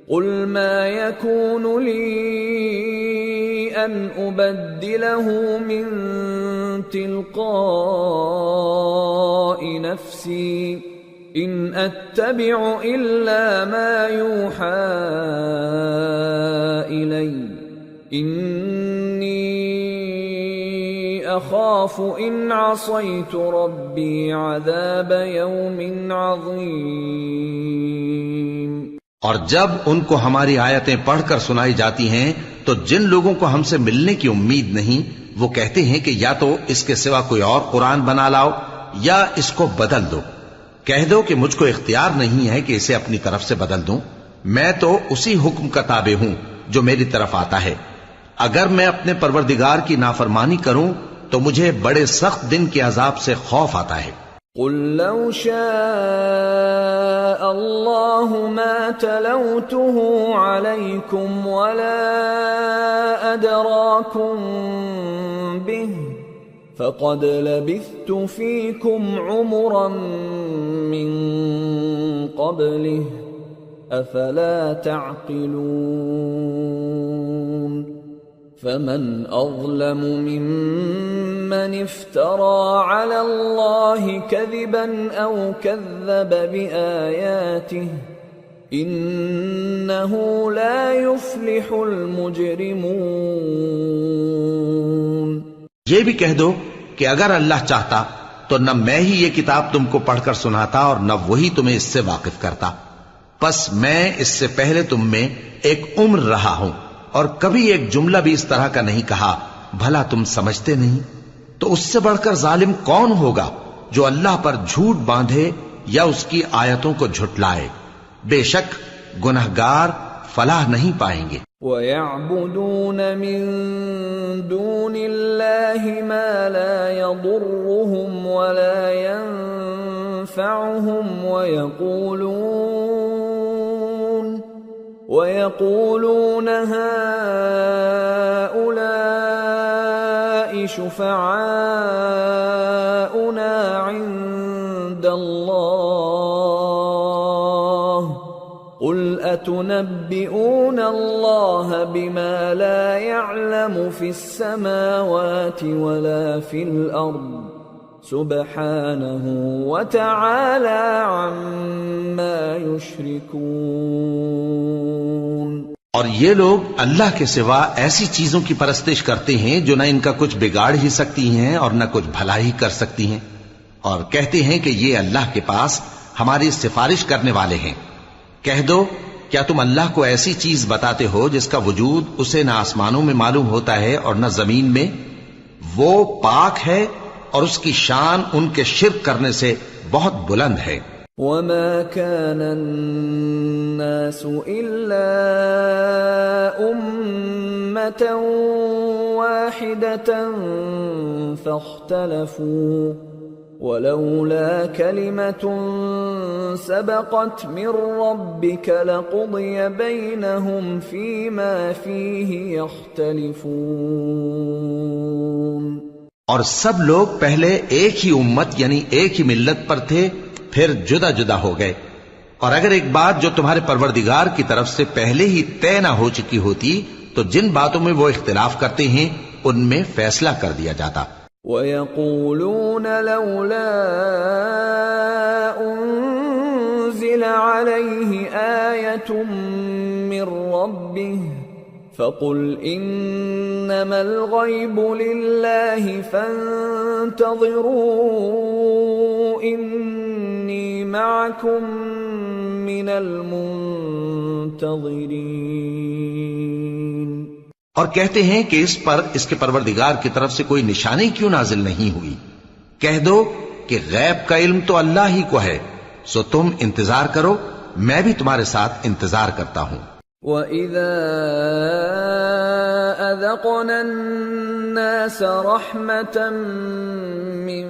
Speaker 1: قُلْ مَا يَكُونُ لِي أَنْ أُبَدِّلَهُ مِنْ تِلْقَاءِ نَفْسِي إِنْ أَتَّبِعُ إِلَّا مَا يُوحَى إِلَيَّ إِنِّي أَخَافُ إِنْ عَصَيْتُ رَبِّي عَذَابَ يَوْمٍ عَظِيمٍ.
Speaker 2: اور جب ان کو ہماری آیتیں پڑھ کر سنائی جاتی ہیں تو جن لوگوں کو ہم سے ملنے کی امید نہیں وہ کہتے ہیں کہ یا تو اس کے سوا کوئی اور قرآن بنا لاؤ یا اس کو بدل دو. کہہ دو کہ مجھ کو اختیار نہیں ہے کہ اسے اپنی طرف سے بدل دوں. میں تو اسی حکم کا تابع ہوں جو میری طرف آتا ہے. اگر میں اپنے پروردگار کی نافرمانی کروں تو مجھے بڑے سخت دن کے عذاب سے خوف آتا ہے.
Speaker 1: قل لو شاء الله ما تلوته عليكم ولا أدراكم به فقد لبثت فيكم عمرا من قبله أفلا تعقلون. فمن أظلم ممن افترى على الله كذبا أو كذب بآياته إنه لا يفلح المجرمون.
Speaker 2: یہ بھی کہہ دو کہ اگر اللہ چاہتا تو نہ میں ہی یہ کتاب تم کو پڑھ کر سناتا اور نہ وہی تمہیں اس سے واقف کرتا. پس میں اس سے پہلے تم میں ایک عمر رہا ہوں اور کبھی ایک جملہ بھی اس طرح کا نہیں کہا. بھلا تم سمجھتے نہیں؟ تو اس سے بڑھ کر ظالم کون ہوگا جو اللہ پر جھوٹ باندھے یا اس کی آیتوں کو جھٹلائے. بے شک گنہگار فلاح نہیں پائیں گے.
Speaker 1: وَيَعْبُدُونَ مِن دُونِ اللَّهِ مَا لَا يَضُرُّهُمْ وَلَا يَنفَعُهُمْ وَيَقُولُونَ هَؤُلَاءِ شُفَعَاؤُنَا عِندَ اللَّهِ قُلْ أَتُنَبِّئُونَ اللَّهَ بِمَا لَا يَعْلَمُ فِي السَّمَاوَاتِ وَلَا فِي الْأَرْضِ سُبْحَانَهُ وَتَعَالَى عَمَّا يُشْرِكُونَ.
Speaker 2: اور یہ لوگ اللہ کے سوا ایسی چیزوں کی پرستش کرتے ہیں جو نہ ان کا کچھ بگاڑ ہی سکتی ہیں اور نہ کچھ بھلا ہی کر سکتی ہیں، اور کہتے ہیں کہ یہ اللہ کے پاس ہماری سفارش کرنے والے ہیں. کہہ دو کیا تم اللہ کو ایسی چیز بتاتے ہو جس کا وجود اسے نہ آسمانوں میں معلوم ہوتا ہے اور نہ زمین میں؟ وہ پاک ہے اور اس کی شان ان کے شرک کرنے سے بہت بلند ہے۔
Speaker 1: وَمَا كَانَ النَّاسُ إِلَّا أُمَّةً وَاحِدَةً فَاخْتَلَفُوا وَلَوْلَا كَلِمَةٌ سَبَقَتْ مِنْ رَبِّكَ لَقُضِيَ بَيْنَهُمْ فِيمَا فِيهِ يَخْتَلِفُونَ۔
Speaker 2: اور سب لوگ پہلے ایک ہی امت یعنی ایک ہی ملت پر تھے، پھر جدا جدا ہو گئے، اور اگر ایک بات جو تمہارے پروردگار کی طرف سے پہلے ہی طے نہ ہو چکی ہوتی تو جن باتوں میں وہ اختلاف کرتے ہیں ان میں فیصلہ کر دیا جاتا۔
Speaker 1: وَيَقُولُونَ لَوْلَا أُنزِلَ عَلَيْهِ آيَةٌ مِّن رَّبِّهِ فَقُلْ إِنَّمَا الْغَيْبُ لِلَّهِ فَانتَظِرُوا إِنِّي مَعَكُمْ مِنَ الْمُنتَظِرِينَ۔
Speaker 2: اور کہتے ہیں کہ اس پر اس کے پروردگار کی طرف سے کوئی نشانی کیوں نازل نہیں ہوئی؟ کہہ دو کہ غیب کا علم تو اللہ ہی کو ہے، سو تم انتظار کرو، میں بھی تمہارے ساتھ انتظار کرتا ہوں۔
Speaker 1: وَإِذَا أَذَقْنَا النَّاسَ رَحْمَةً مِّن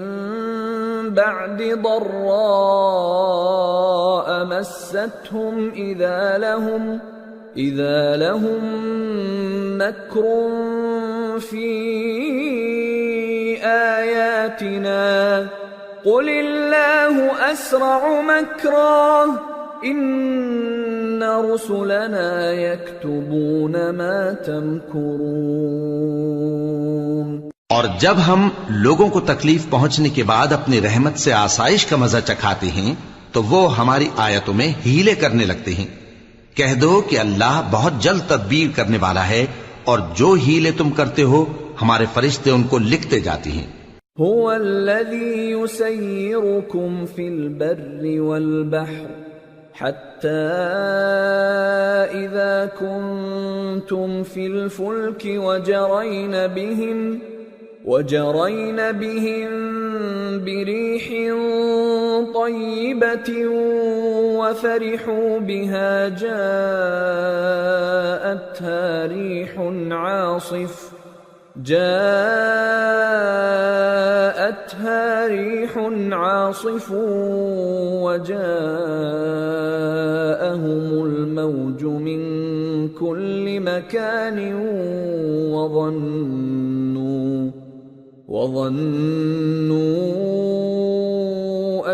Speaker 1: بَعْدِ ضَرَّاءَ مَسَّتْهُمْ إِذَا لَهُم مَّكْرٌ فِي آيَاتِنَا قُلِ اللَّهُ أَسْرَعُ مَكْرًا إِنَّ رُسُلَنَا يَكْتُبُونَ مَا تَمْكُرُونَ۔
Speaker 2: اور جب ہم لوگوں کو تکلیف پہنچنے کے بعد اپنی رحمت سے آسائش کا مزہ چکھاتے ہیں تو وہ ہماری آیتوں میں ہیلے کرنے لگتے ہیں۔ کہہ دو کہ اللہ بہت جلد تدبیر کرنے والا ہے، اور جو ہیلے تم کرتے ہو ہمارے فرشتے ان کو لکھتے جاتے ہیں۔
Speaker 1: هو الذي يسيركم في البر والبحر حتى إذا كنتم في الفلك وجرين بهم بريح طيبة وفرحوا بها جاءتها ريح عاصف وجاءهم الموج من كل مكان وظنوا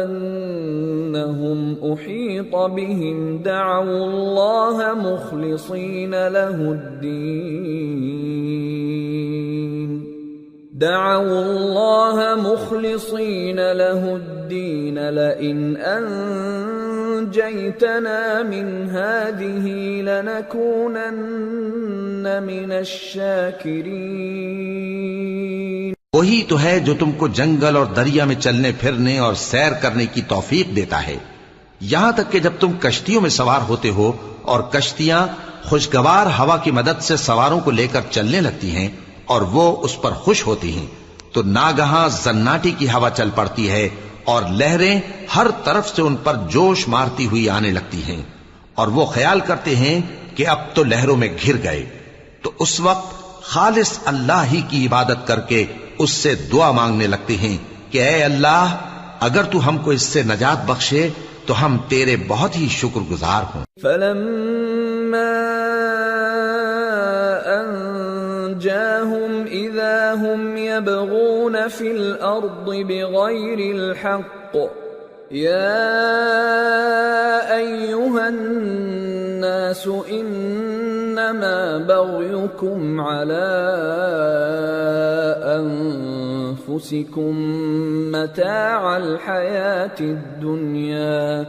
Speaker 1: أنهم أحيط بهم دعوا الله مخلصين له الدين لئن أنجيتنا من هذه لنكونن من الشاكرين۔
Speaker 2: وہی تو ہے جو تم کو جنگل اور دریا میں چلنے پھرنے اور سیر کرنے کی توفیق دیتا ہے، یہاں تک کہ جب تم کشتیوں میں سوار ہوتے ہو اور کشتیاں خوشگوار ہوا کی مدد سے سواروں کو لے کر چلنے لگتی ہیں اور وہ اس پر خوش ہوتی ہیں، تو ناگہاں زناٹی کی ہوا چل پڑتی ہے اور لہریں ہر طرف سے ان پر جوش مارتی ہوئی آنے لگتی ہیں، اور وہ خیال کرتے ہیں کہ اب تو لہروں میں گھر گئے، تو اس وقت خالص اللہ ہی کی عبادت کر کے اس سے دعا مانگنے لگتے ہیں کہ اے اللہ، اگر تو ہم کو اس سے نجات بخشے تو ہم تیرے بہت ہی شکر گزار ہوں۔
Speaker 1: فَلَمَّا أَنْجَاهُمْ إِذَا هُمْ يَبْغُونَ فِي الْأَرْضِ بِغَيْرِ الْحَقِّ يَا أَيُّهَا النَّاسُ إِنَّمَا بَغْيُكُمْ عَلَىٰ أَنفُسِكُمْ مَتَاعَ الْحَيَاةِ الدُّنْيَا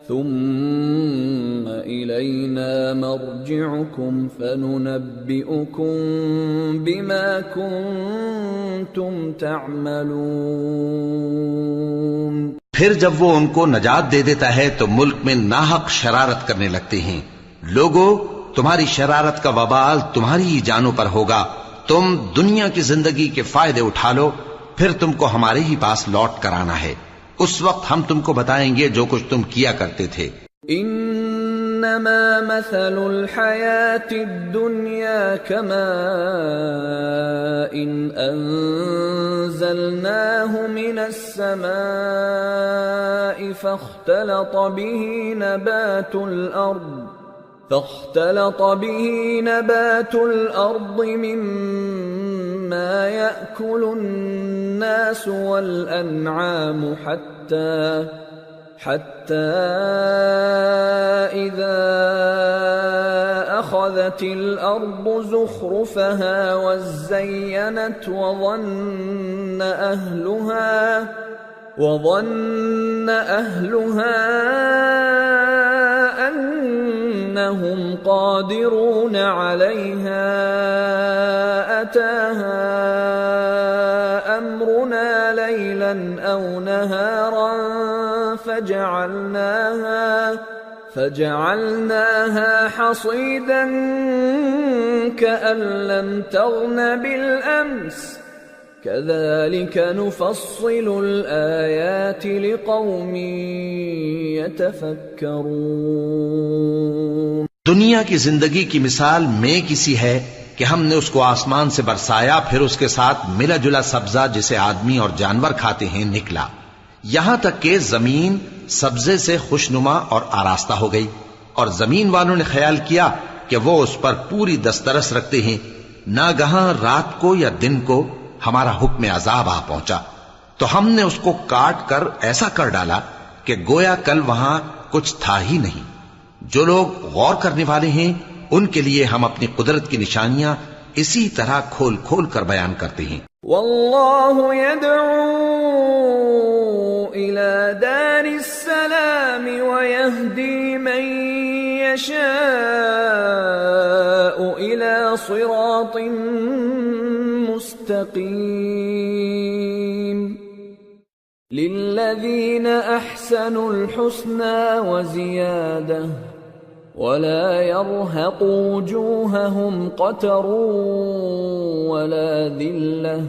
Speaker 1: ثُمَّ إِلَيْنَا مَرْجِعُكُمْ فَنُنَبِّئُكُمْ بِمَا كُنتُمْ تعملون۔
Speaker 2: پھر جب وہ ان کو نجات دے دیتا ہے تو ملک میں ناحق شرارت کرنے لگتے ہیں، لوگو تمہاری شرارت کا وبال تمہاری ہی جانوں پر ہوگا. تم دنیا کی زندگی کے فائدے اٹھا لو، پھر تم کو ہمارے ہی پاس لوٹ کر آنا ہے. اس وقت ہم تم کو بتائیں گے جو کچھ تم کیا کرتے تھے.
Speaker 1: انما مثل الحیات الدنیا كماء انزلناه من السماء فاختلط به نبات الأرض مما يأكل الناس والأنعام حتى إذا أخذت الأرض زخرفها وزينت وظن أهلها أنهم قادرون عليها أتاها أمرنا ليلا أو نهارا فجعلناها حصيدا كأن لم تغن بالأمس كذلك نفصل الآيات لقوم يتفكرون.
Speaker 2: دنیا کی زندگی کی مثال میں کسی ہے کہ ہم نے اس کو آسمان سے برسایا، پھر اس کے ساتھ ملا جلا سبزہ جسے آدمی اور جانور کھاتے ہیں نکلا، یہاں تک کہ زمین سبزے سے خوشنما اور آراستہ ہو گئی، اور زمین والوں نے خیال کیا کہ وہ اس پر پوری دسترس رکھتے ہیں. ناگہاں رات کو یا دن کو ہمارا حکم عذاب آ پہنچا تو ہم نے اس کو کاٹ کر ایسا کر ڈالا کہ گویا کل وہاں کچھ تھا ہی نہیں. جو لوگ غور کرنے والے ہیں ان کے لیے ہم اپنی قدرت کی نشانیاں اسی طرح کھول کھول کر بیان کرتے ہیں.
Speaker 1: واللہ يدعو إلى دار السلام ويهدي من يشاء إلى صراط مستقيم. للذين أحسنوا الحسنى وزيادة ولا يرهق وجوههم قتر ولا ذلة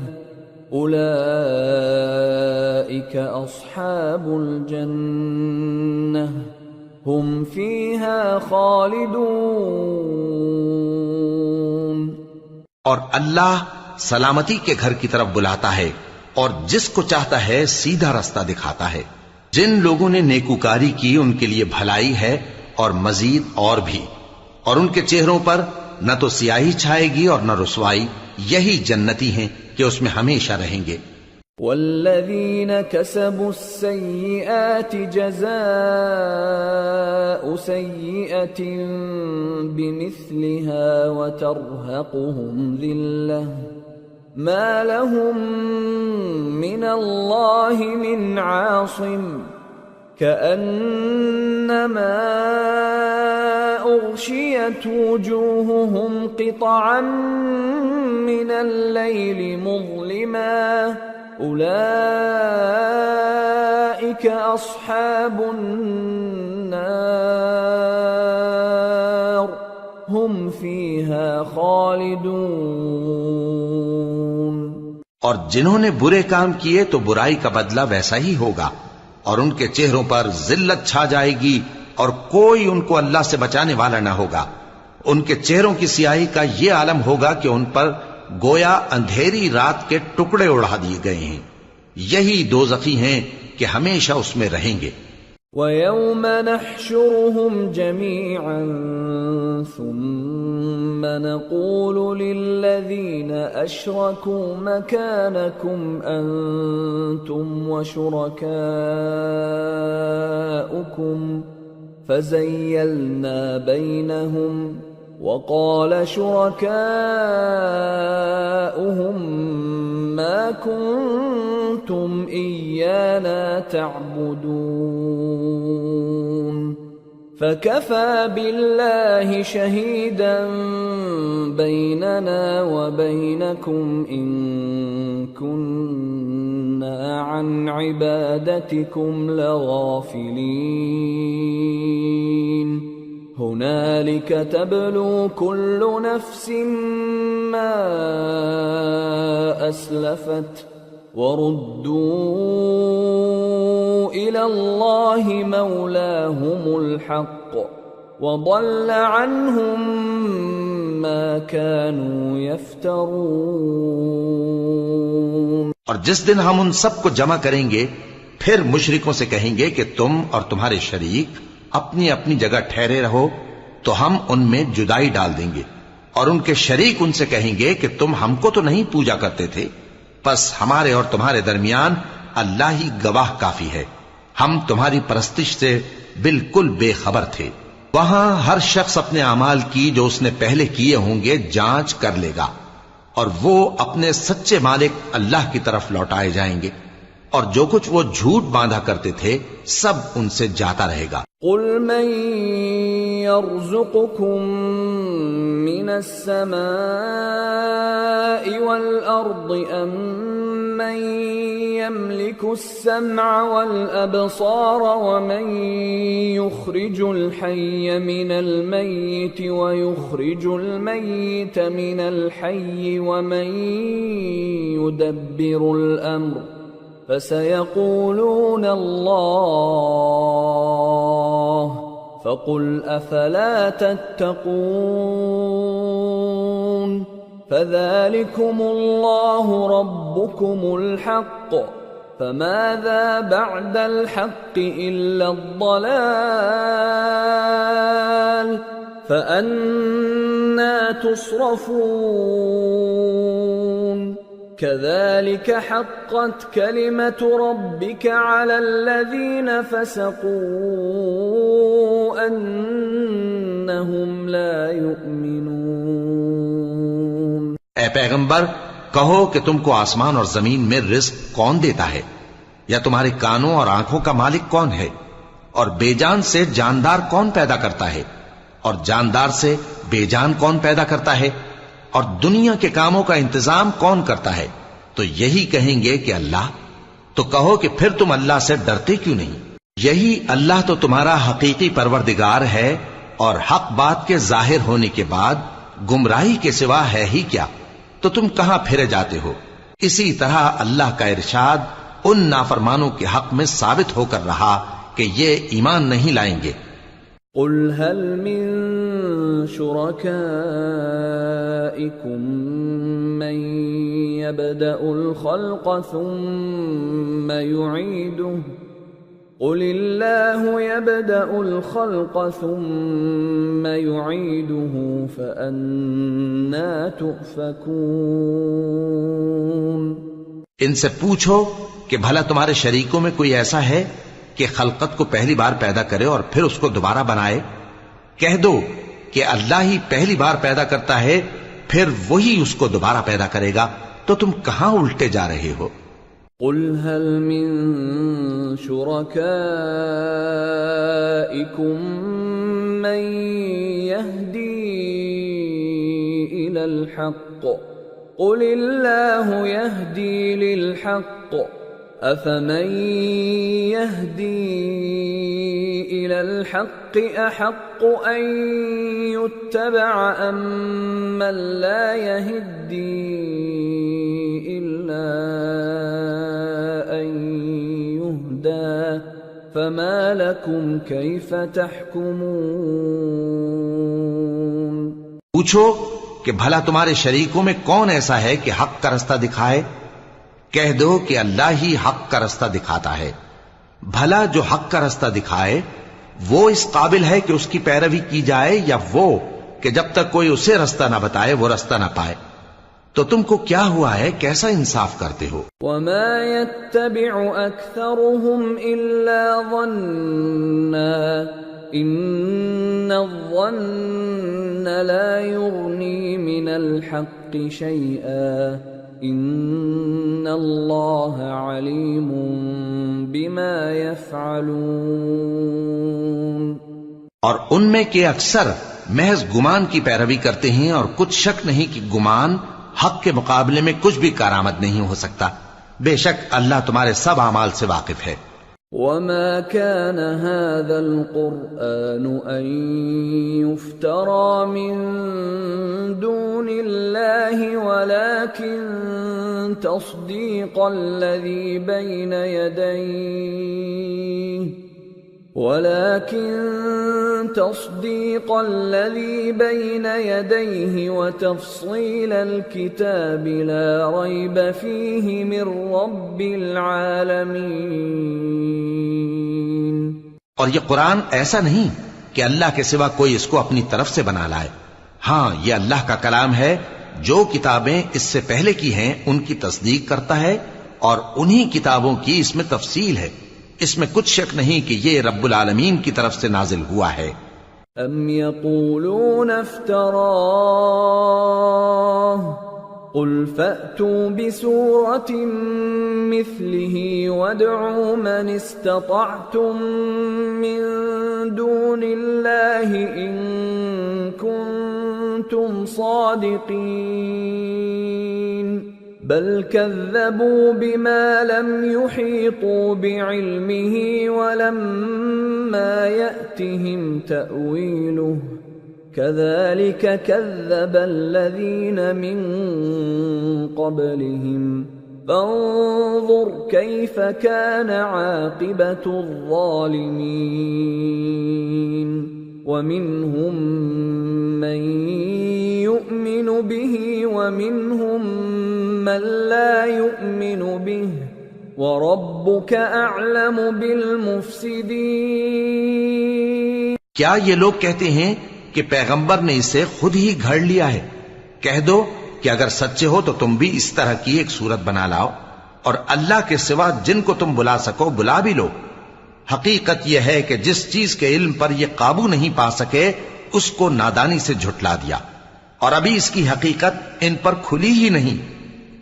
Speaker 1: أولئك أصحاب الجنة هم فيها خالدون.
Speaker 2: اور اللہ سلامتی کے گھر کی طرف بلاتا ہے اور جس کو چاہتا ہے سیدھا رستہ دکھاتا ہے. جن لوگوں نے نیکوکاری کی ان کے لیے بھلائی ہے اور مزید اور بھی، اور ان کے چہروں پر نہ تو سیاہی چھائے گی اور نہ رسوائی. یہی جنتی ہیں کہ اس میں ہمیشہ رہیں گے.
Speaker 1: والذین كسبوا السیئات جزاء سیئة بمثلها وترهقهم ذلة ما لهم من الله من عاصم كأنما أغشيت وجوههم قطعا من الليل مظلما أولئك أصحاب النار هم فيها خالدون.
Speaker 2: اور جنہوں نے برے کام کیے تو برائی کا بدلہ ویسا ہی ہوگا، اور ان کے چہروں پر ذلت چھا جائے گی اور کوئی ان کو اللہ سے بچانے والا نہ ہوگا. ان کے چہروں کی سیاہی کا یہ عالم ہوگا کہ ان پر گویا اندھیری رات کے ٹکڑے اڑا دیے گئے ہیں. یہی دوزخی ہیں کہ ہمیشہ اس میں رہیں گے.
Speaker 1: وَيَوْمَ نَحْشُرُهُمْ جَمِيعًا ثُمَّ نَقُولُ لِلَّذِينَ أَشْرَكُوا مَكَانَكُمْ أَنْتُمْ وَشُرَكَاؤُكُمْ فَزَيَّلْنَا بَيْنَهُمْ وَقَالَ شُرَكَاؤُهُمْ مَا كُنْتُمْ إِيَّانَا تَعْبُدُونَ فَكَفَى بِاللَّهِ شَهِيدًا بَيْنَنَا وَبَيْنَكُمْ إِن كُنَّا عَنْ عِبَادَتِكُمْ لَغَافِلِينَ. هنالك تبلو كل نفس ما أسلفت وردوا إلى الله مولاهم الحق وضل عنهم ما كانوا يفترون.
Speaker 2: اور جس دن ہم ان سب کو جمع کریں گے پھر مشرکوں سے کہیں گے کہ تم اور تمہارے شریک اپنی اپنی جگہ ٹھہرے رہو تو ہم ان میں جدائی ڈال دیں گے، اور ان کے شریک ان سے کہیں گے کہ تم ہم کو تو نہیں پوجا کرتے تھے، بس ہمارے اور تمہارے درمیان اللہ ہی گواہ کافی ہے، ہم تمہاری پرستش سے بالکل بے خبر تھے. وہاں ہر شخص اپنے اعمال کی جو اس نے پہلے کیے ہوں گے جانچ کر لے گا، اور وہ اپنے سچے مالک اللہ کی طرف لوٹائے جائیں گے، اور جو کچھ وہ جھوٹ باندھا کرتے تھے سب ان سے جاتا رہے گا.
Speaker 1: قل من يرزقكم من السماء والأرض أم من يملك السمع والأبصار ومن يخرج الحي من الميت ويخرج الميت من الحي ومن يدبر الأمر فسيقولون الله فقل أفلا تتقون. فذلكم الله ربكم الحق فماذا بعد الحق إلا الضلال فأنى تصرفون. كذلك حقت كلمة ربك على الذين فسقوا أنهم لا يؤمنون.
Speaker 2: اے پیغمبر کہو کہ تم کو آسمان اور زمین میں رزق کون دیتا ہے، یا تمہارے کانوں اور آنکھوں کا مالک کون ہے، اور بے جان سے جاندار کون پیدا کرتا ہے، اور جاندار سے بے جان کون پیدا کرتا ہے، اور دنیا کے کاموں کا انتظام کون کرتا ہے؟ تو یہی کہیں گے کہ اللہ. تو کہو کہ پھر تم اللہ سے ڈرتے کیوں نہیں؟ یہی اللہ تو تمہارا حقیقی پروردگار ہے، اور حق بات کے ظاہر ہونے کے بعد گمراہی کے سوا ہے ہی کیا؟ تو تم کہاں پھرے جاتے ہو؟ اسی طرح اللہ کا ارشاد ان نافرمانوں کے حق میں ثابت ہو کر رہا کہ یہ ایمان نہیں لائیں گے.
Speaker 1: قل هل من شركائكم من يبدأ الخلق ثم يعيده قل الله يبدأ الخلق ثم يعيده فأنى تؤفكون.
Speaker 2: ان سے پوچھو کہ بھلا تمہارے شریکوں میں کوئی ایسا ہے کہ خلقت کو پہلی بار پیدا کرے اور پھر اس کو دوبارہ بنائے؟ کہہ دو کہ اللہ ہی پہلی بار پیدا کرتا ہے پھر وہی اس کو دوبارہ پیدا کرے گا، تو تم کہاں الٹے جا رہے ہو؟
Speaker 1: قل هل من شركائكم من يهدي إلى الحق قل الله يهدي للحق أفمن يهدي إلى الحق أحق أن يتبع أم من لا يهدي إلا أن يهدى فما لكم كيف تحكمون.
Speaker 2: پوچھو کہ بھلا تمہارے شریکوں میں کون ایسا ہے کہ حق کا رستہ دکھائے؟ کہہ دو کہ اللہ ہی حق کا رستہ دکھاتا ہے. بھلا جو حق کا رستہ دکھائے وہ اس قابل ہے کہ اس کی پیروی کی جائے، یا وہ کہ جب تک کوئی اسے رستہ نہ بتائے وہ رستہ نہ پائے؟ تو تم کو کیا ہوا ہے، کیسا انصاف کرتے ہو؟
Speaker 1: وما يتبع أكثرهم إلا ظنا إن الظن لا يغني من الحق شيئا ان اللہ علیم بما یفعلون.
Speaker 2: اور ان میں کے اکثر محض گمان کی پیروی کرتے ہیں، اور کچھ شک نہیں کہ گمان حق کے مقابلے میں کچھ بھی کارآمد نہیں ہو سکتا. بے شک اللہ تمہارے سب اعمال سے واقف ہے.
Speaker 1: وما كان هذا القرآن أن يفترى من دون الله ولكن تصديق الذي بين يديه وتفصيل الكتاب لا ريب فيه من رب العالمين.
Speaker 2: اور یہ قرآن ایسا نہیں کہ اللہ کے سوا کوئی اس کو اپنی طرف سے بنا لائے. ہاں، یہ اللہ کا کلام ہے. جو کتابیں اس سے پہلے کی ہیں ان کی تصدیق کرتا ہے اور انہی کتابوں کی اس میں تفصیل ہے. اس میں کچھ شک نہیں کہ یہ رب العالمین کی طرف سے نازل ہوا ہے.
Speaker 1: ام یقولون افتراہ قل فأتوا بسورة مثله وادعوا من استطعتم من دون الله إن كنتم صادقين بل كذبوا بما لم يحيطوا بعلمه ولما يأتهم تأويله كذلك كذب الذين من قبلهم فانظر كيف كان عاقبة الظالمين ومنهم من يؤمن به ومنهم من لا يؤمن به وَرَبُّكَ أَعْلَمُ بِالْمُفْسِدِينَ.
Speaker 2: کیا یہ لوگ کہتے ہیں کہ پیغمبر نے اسے خود ہی گھڑ لیا ہے؟ کہہ دو کہ اگر سچے ہو تو تم بھی اس طرح کی ایک صورت بنا لاؤ اور اللہ کے سوا جن کو تم بلا سکو بلا بھی لو. حقیقت یہ ہے کہ جس چیز کے علم پر یہ قابو نہیں پا سکے اس کو نادانی سے جھٹلا دیا اور ابھی اس کی حقیقت ان پر کھلی ہی نہیں.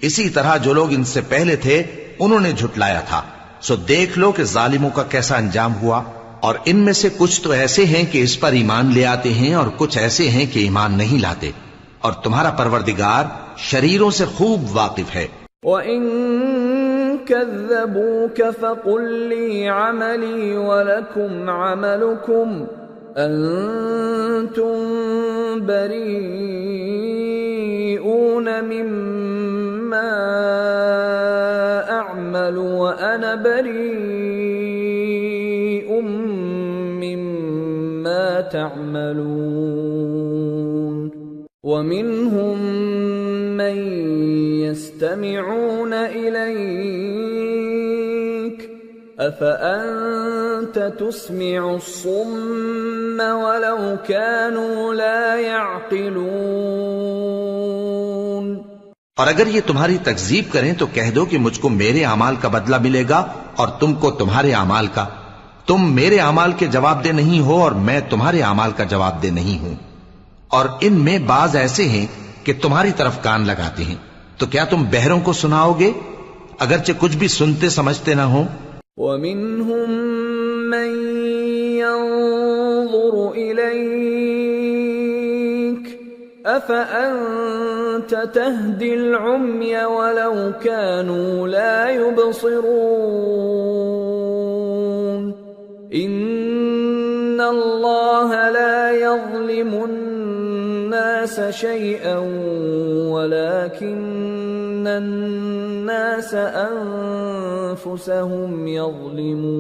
Speaker 2: اسی طرح جو لوگ ان سے پہلے تھے انہوں نے جھٹلایا تھا. سو دیکھ لو کہ ظالموں کا کیسا انجام ہوا. اور ان میں سے کچھ تو ایسے ہیں کہ اس پر ایمان لے آتے ہیں اور کچھ ایسے ہیں کہ ایمان نہیں لاتے. اور تمہارا پروردگار شریروں سے خوب واقف ہے.
Speaker 1: وَإِن كَذَّبُوكَ فَقُل لِّي عَمَلِي وَلَكُمْ عَمَلُكُمْ أَنتُم بَرِيئُونَ مِمَّا أَعْمَلُ وَأَنَا بَرِيءٌ مِّمَّا تَعْمَلُونَ. وَمِنْهُمْ مَن يَسْتَمِعُونَ إِلَيْكَ أَفَأَنْتَ تُسْمِعُ الصُّمَّ وَلَوْ كَانُوا لَا يَعْقِلُونَ.
Speaker 2: اور اگر یہ تمہاری تکذیب کریں تو کہہ دو کہ مجھ کو میرے اعمال کا بدلہ ملے گا اور تم کو تمہارے اعمال کا. تم میرے اعمال کے جواب دہ نہیں ہو اور میں تمہارے اعمال کا جواب دہ نہیں ہوں. اور ان میں بعض ایسے ہیں کہ تمہاری طرف کان لگاتے ہیں. تو کیا تم بہروں کو سناؤ گے اگرچہ کچھ بھی سنتے سمجھتے نہ ہو؟
Speaker 1: وَمِنْهُمْ مَنْ يَنظُرُ إِلَيْكَ أَفَأَنْتَ تَهْدِي الْعُمْيَ وَلَوْ كَانُوا لَا يُبْصِرُونَ. إِنَّ اللَّهَ لَا يَظْلِمُ النَّاسَ شَيْئًا وَلَكِنَّ النَّاسَ أَنفُسَهُمْ يَظْلِمُونَ.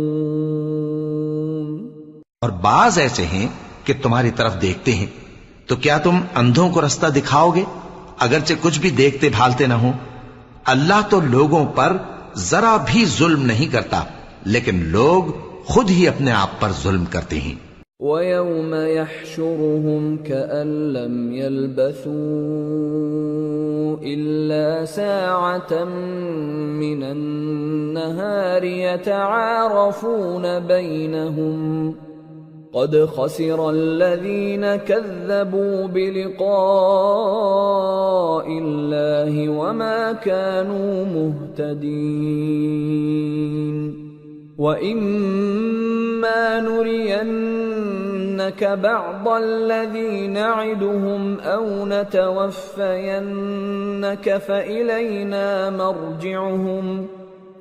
Speaker 2: اور بعض ایسے ہیں کہ تمہاری طرف دیکھتے ہیں. تو کیا تم اندھوں کو رستہ دکھاؤ گے اگرچہ کچھ بھی دیکھتے بھالتے نہ ہو؟ اللہ تو لوگوں پر ذرا بھی ظلم نہیں کرتا لیکن لوگ خود ہی اپنے آپ پر ظلم کرتے ہیں.
Speaker 1: وَيَوْمَ يَحْشُرُهُمْ كَأَن لَّمْ يَلْبَثُوا إِلَّا سَاعَةً مِّنَ النَّهَارِ يَتَعَارَفُونَ بَيْنَهُمْ قَدْ خَسِرَ الَّذِينَ كَذَّبُوا بِلِقَاءِ اللَّهِ وَمَا كَانُوا مُهْتَدِينَ. وَإِمَّا نُرِيَنَّكَ بَعْضَ الَّذِي نَعِدُهُمْ أَوْ نَتَوَفَّيَنَّكَ فَإِلَيْنَا مَرْجِعُهُمْ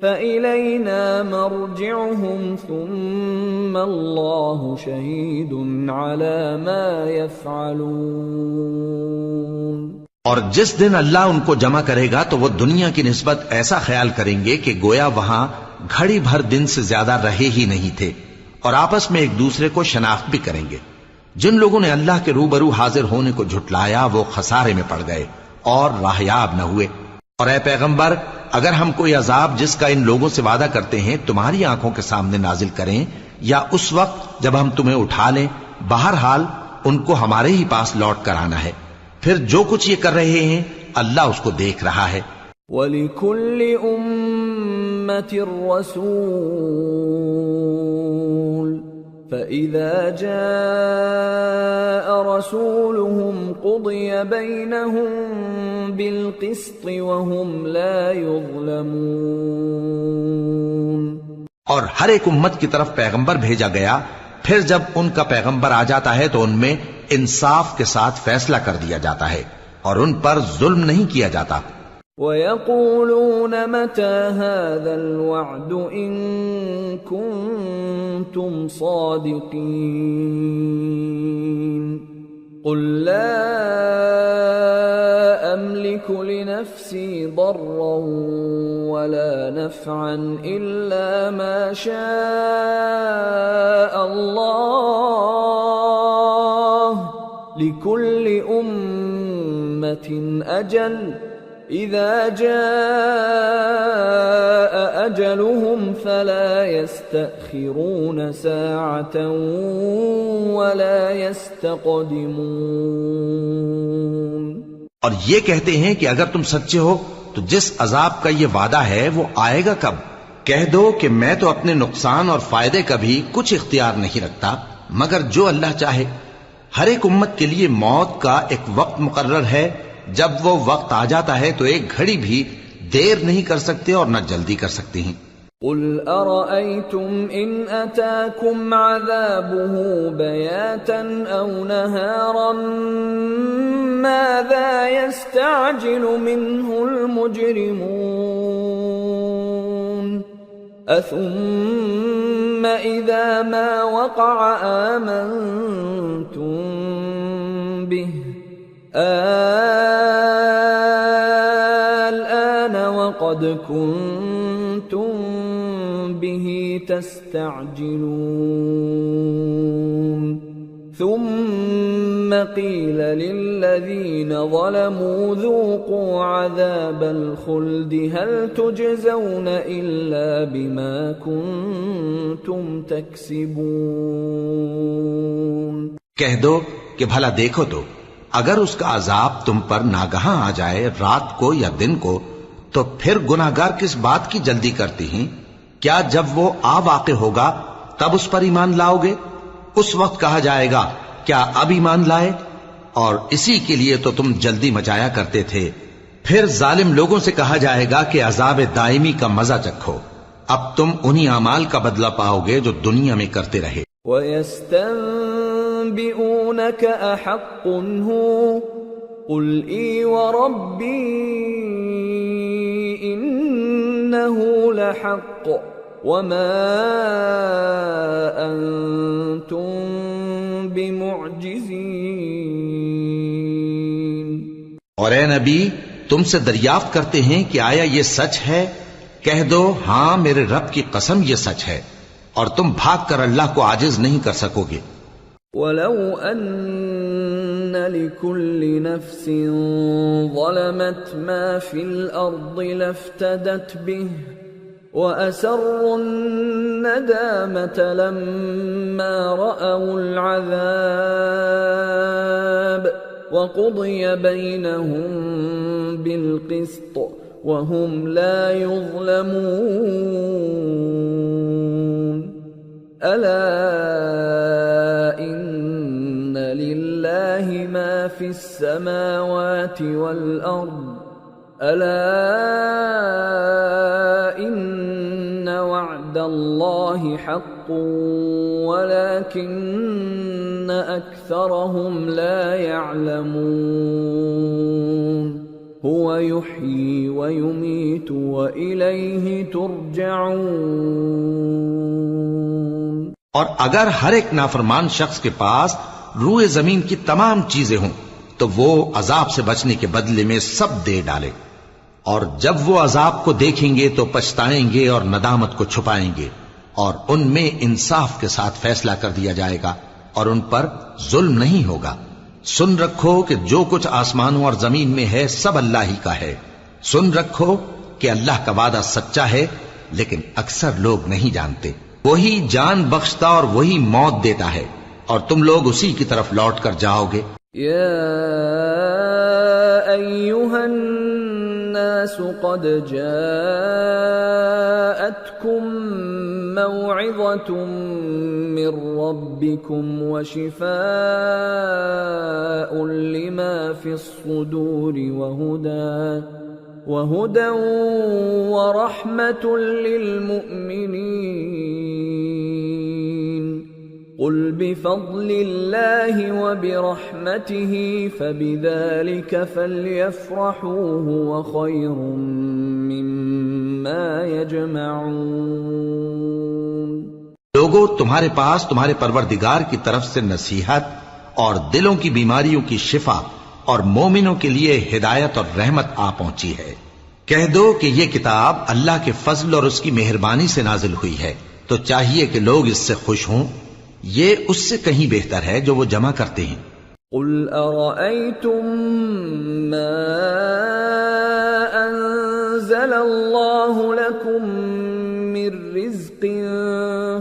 Speaker 1: فإلينا مرجعهم ثم الله شهيد على ما يفعلون۔
Speaker 2: اور جس دن اللہ ان کو جمع کرے گا تو وہ دنیا کی نسبت ایسا خیال کریں گے کہ گویا وہاں گھڑی بھر دن سے زیادہ رہے ہی نہیں تھے، اور آپس میں ایک دوسرے کو شناخت بھی کریں گے۔ جن لوگوں نے اللہ کے روبرو حاضر ہونے کو جھٹلایا وہ خسارے میں پڑ گئے اور راہیاب نہ ہوئے۔ اور اے پیغمبر، اگر ہم کوئی عذاب جس کا ان لوگوں سے وعدہ کرتے ہیں تمہاری آنکھوں کے سامنے نازل کریں یا اس وقت جب ہم تمہیں اٹھا لیں، بہرحال ان کو ہمارے ہی پاس لوٹ کر آنا ہے، پھر جو کچھ یہ کر رہے ہیں اللہ اس کو دیکھ رہا ہے۔
Speaker 1: وَلِكُلِّ أُمَّةٍ رَسُولٌ فَإِذَا جَاءَ رَسُولُهُمْ قُضِيَ بَيْنَهُم بِالْقِسْطِ وَهُمْ لَا يُظْلَمُونَ۔
Speaker 2: اور ہر ایک امت کی طرف پیغمبر بھیجا گیا، پھر جب ان کا پیغمبر آ جاتا ہے تو ان میں انصاف کے ساتھ فیصلہ کر دیا جاتا ہے اور ان پر ظلم نہیں کیا جاتا۔
Speaker 1: وَيَقُولُونَ مَتَى هَذَا الْوَعْدُ إِن كُنتُمْ صَادِقِينَ قُل لَّا أَمْلِكُ لِنَفْسِي ضَرًّا وَلَا نَفْعًا إِلَّا مَا شَاءَ اللَّهُ لِكُلِّ أُمَّةٍ أَجَلٌ إِذَا جَاءَ أَجَلُهُمْ فَلَا يَسْتَأْخِرُونَ سَاعَةً وَلَا يَسْتَقْدِمُونَ۔
Speaker 2: اور یہ کہتے ہیں کہ اگر تم سچے ہو تو جس عذاب کا یہ وعدہ ہے وہ آئے گا کب؟ کہہ دو کہ میں تو اپنے نقصان اور فائدے کا بھی کچھ اختیار نہیں رکھتا مگر جو اللہ چاہے۔ ہر ایک امت کے لیے موت کا ایک وقت مقرر ہے، جب وہ وقت آ جاتا ہے تو ایک گھڑی بھی دیر نہیں کر سکتے اور نہ جلدی کر سکتے ہیں۔
Speaker 1: قُلْ أَرَأَيْتُمْ إِنْ أَتَاكُمْ عَذَابُهُ بَيَاتًا أَوْ نَهَارًا مَاذَا يَسْتَعْجِلُ مِنْهُ الْمُجْرِمُونَ أَثُمَّ إِذَا مَا وَقَعَ آمَنْتُمْ بِهِ الآن وقد كنتم به تستعجلون ثم قيل للذين ظلموا ذوقوا عذاب الخلد هل تجزون إلا بما كنتم تكسبون۔
Speaker 2: کہہ دو کہ بھلا دیکھو تو اگر اس کا عذاب تم پر ناگہاں آ جائے رات کو یا دن کو تو پھر گناہگار کس بات کی جلدی کرتی ہیں؟ کیا جب وہ آ واقع ہوگا تب اس پر ایمان لاؤ گے؟ اس وقت کہا جائے گا کیا اب ایمان لائے؟ اور اسی کے لیے تو تم جلدی مچایا کرتے تھے۔ پھر ظالم لوگوں سے کہا جائے گا کہ عذاب دائمی کا مزہ چکھو، اب تم انہی اعمال کا بدلہ پاؤ گے جو دنیا میں کرتے رہے۔
Speaker 1: وَيَسْتَنبِئُونَكَ أَحَقٌّ هُوَ قُلْ إِي وَرَبِّي إِنَّهُ لَحَقٌّ وَمَا أَنْتُمْ بِمُعْجِزِينَ۔
Speaker 2: اور اے نبی تم سے دریافت کرتے ہیں کہ آیا یہ سچ ہے؟ کہہ دو ہاں میرے رب کی قسم یہ سچ ہے، اور تم بھاگ کر اللہ کو عاجز نہیں کر سکو گے۔
Speaker 1: وَلَوْ أَنَّ لِكُلِّ نَفْسٍ ظَلَمَتْ مَا فِي الْأَرْضِ لَافْتَدَتْ بِهِ وَأَسَرُّوا النَّدَامَةَ لَمَّا رَأَوُا الْعَذَابَ وَقُضِيَ بَيْنَهُم بِالْقِسْطِ وَهُمْ لَا يُظْلَمُونَ۔ أَلَا إِنَّ لِلَّهِ مَا فِي السَّمَاوَاتِ وَالْأَرْضِ أَلَا إِنَّ وَعْدَ اللَّهِ حَقٌّ وَلَكِنَّ أَكْثَرَهُمْ لَا يَعْلَمُونَ۔ هو يحيي ويميت وإليه ترجعون۔
Speaker 2: اور اگر ہر ایک نافرمان شخص کے پاس روئے زمین کی تمام چیزیں ہوں تو وہ عذاب سے بچنے کے بدلے میں سب دے ڈالے، اور جب وہ عذاب کو دیکھیں گے تو پچھتائیں گے اور ندامت کو چھپائیں گے، اور ان میں انصاف کے ساتھ فیصلہ کر دیا جائے گا اور ان پر ظلم نہیں ہوگا۔ سن رکھو کہ جو کچھ آسمانوں اور زمین میں ہے سب اللہ ہی کا ہے۔ سن رکھو کہ اللہ کا وعدہ سچا ہے، لیکن اکثر لوگ نہیں جانتے۔ وہی جان بخشتا اور وہی موت دیتا ہے، اور تم لوگ اسی کی طرف لوٹ کر جاؤ گے۔
Speaker 1: يا أيها الناس قد جاءتكم موعظة من ربكم وشفاء لما في الصدور وهدى ورحمة للمؤمنين۔ قل بفضل الله وبرحمته فبذلك فليفرحوا هو خير مما يجمعون۔
Speaker 2: لوگو، تمہارے پاس تمہارے پروردگار کی طرف سے نصیحت اور دلوں کی بیماریوں کی شفا اور مومنوں کے لیے ہدایت اور رحمت آ پہنچی ہے۔ کہہ دو کہ یہ کتاب اللہ کے فضل اور اس کی مہربانی سے نازل ہوئی ہے، تو چاہیے کہ لوگ اس سے خوش ہوں۔ یہ اس سے کہیں بہتر ہے جو وہ جمع کرتے ہیں۔
Speaker 1: قل ارأيتم ما انزل الله لكم من رزق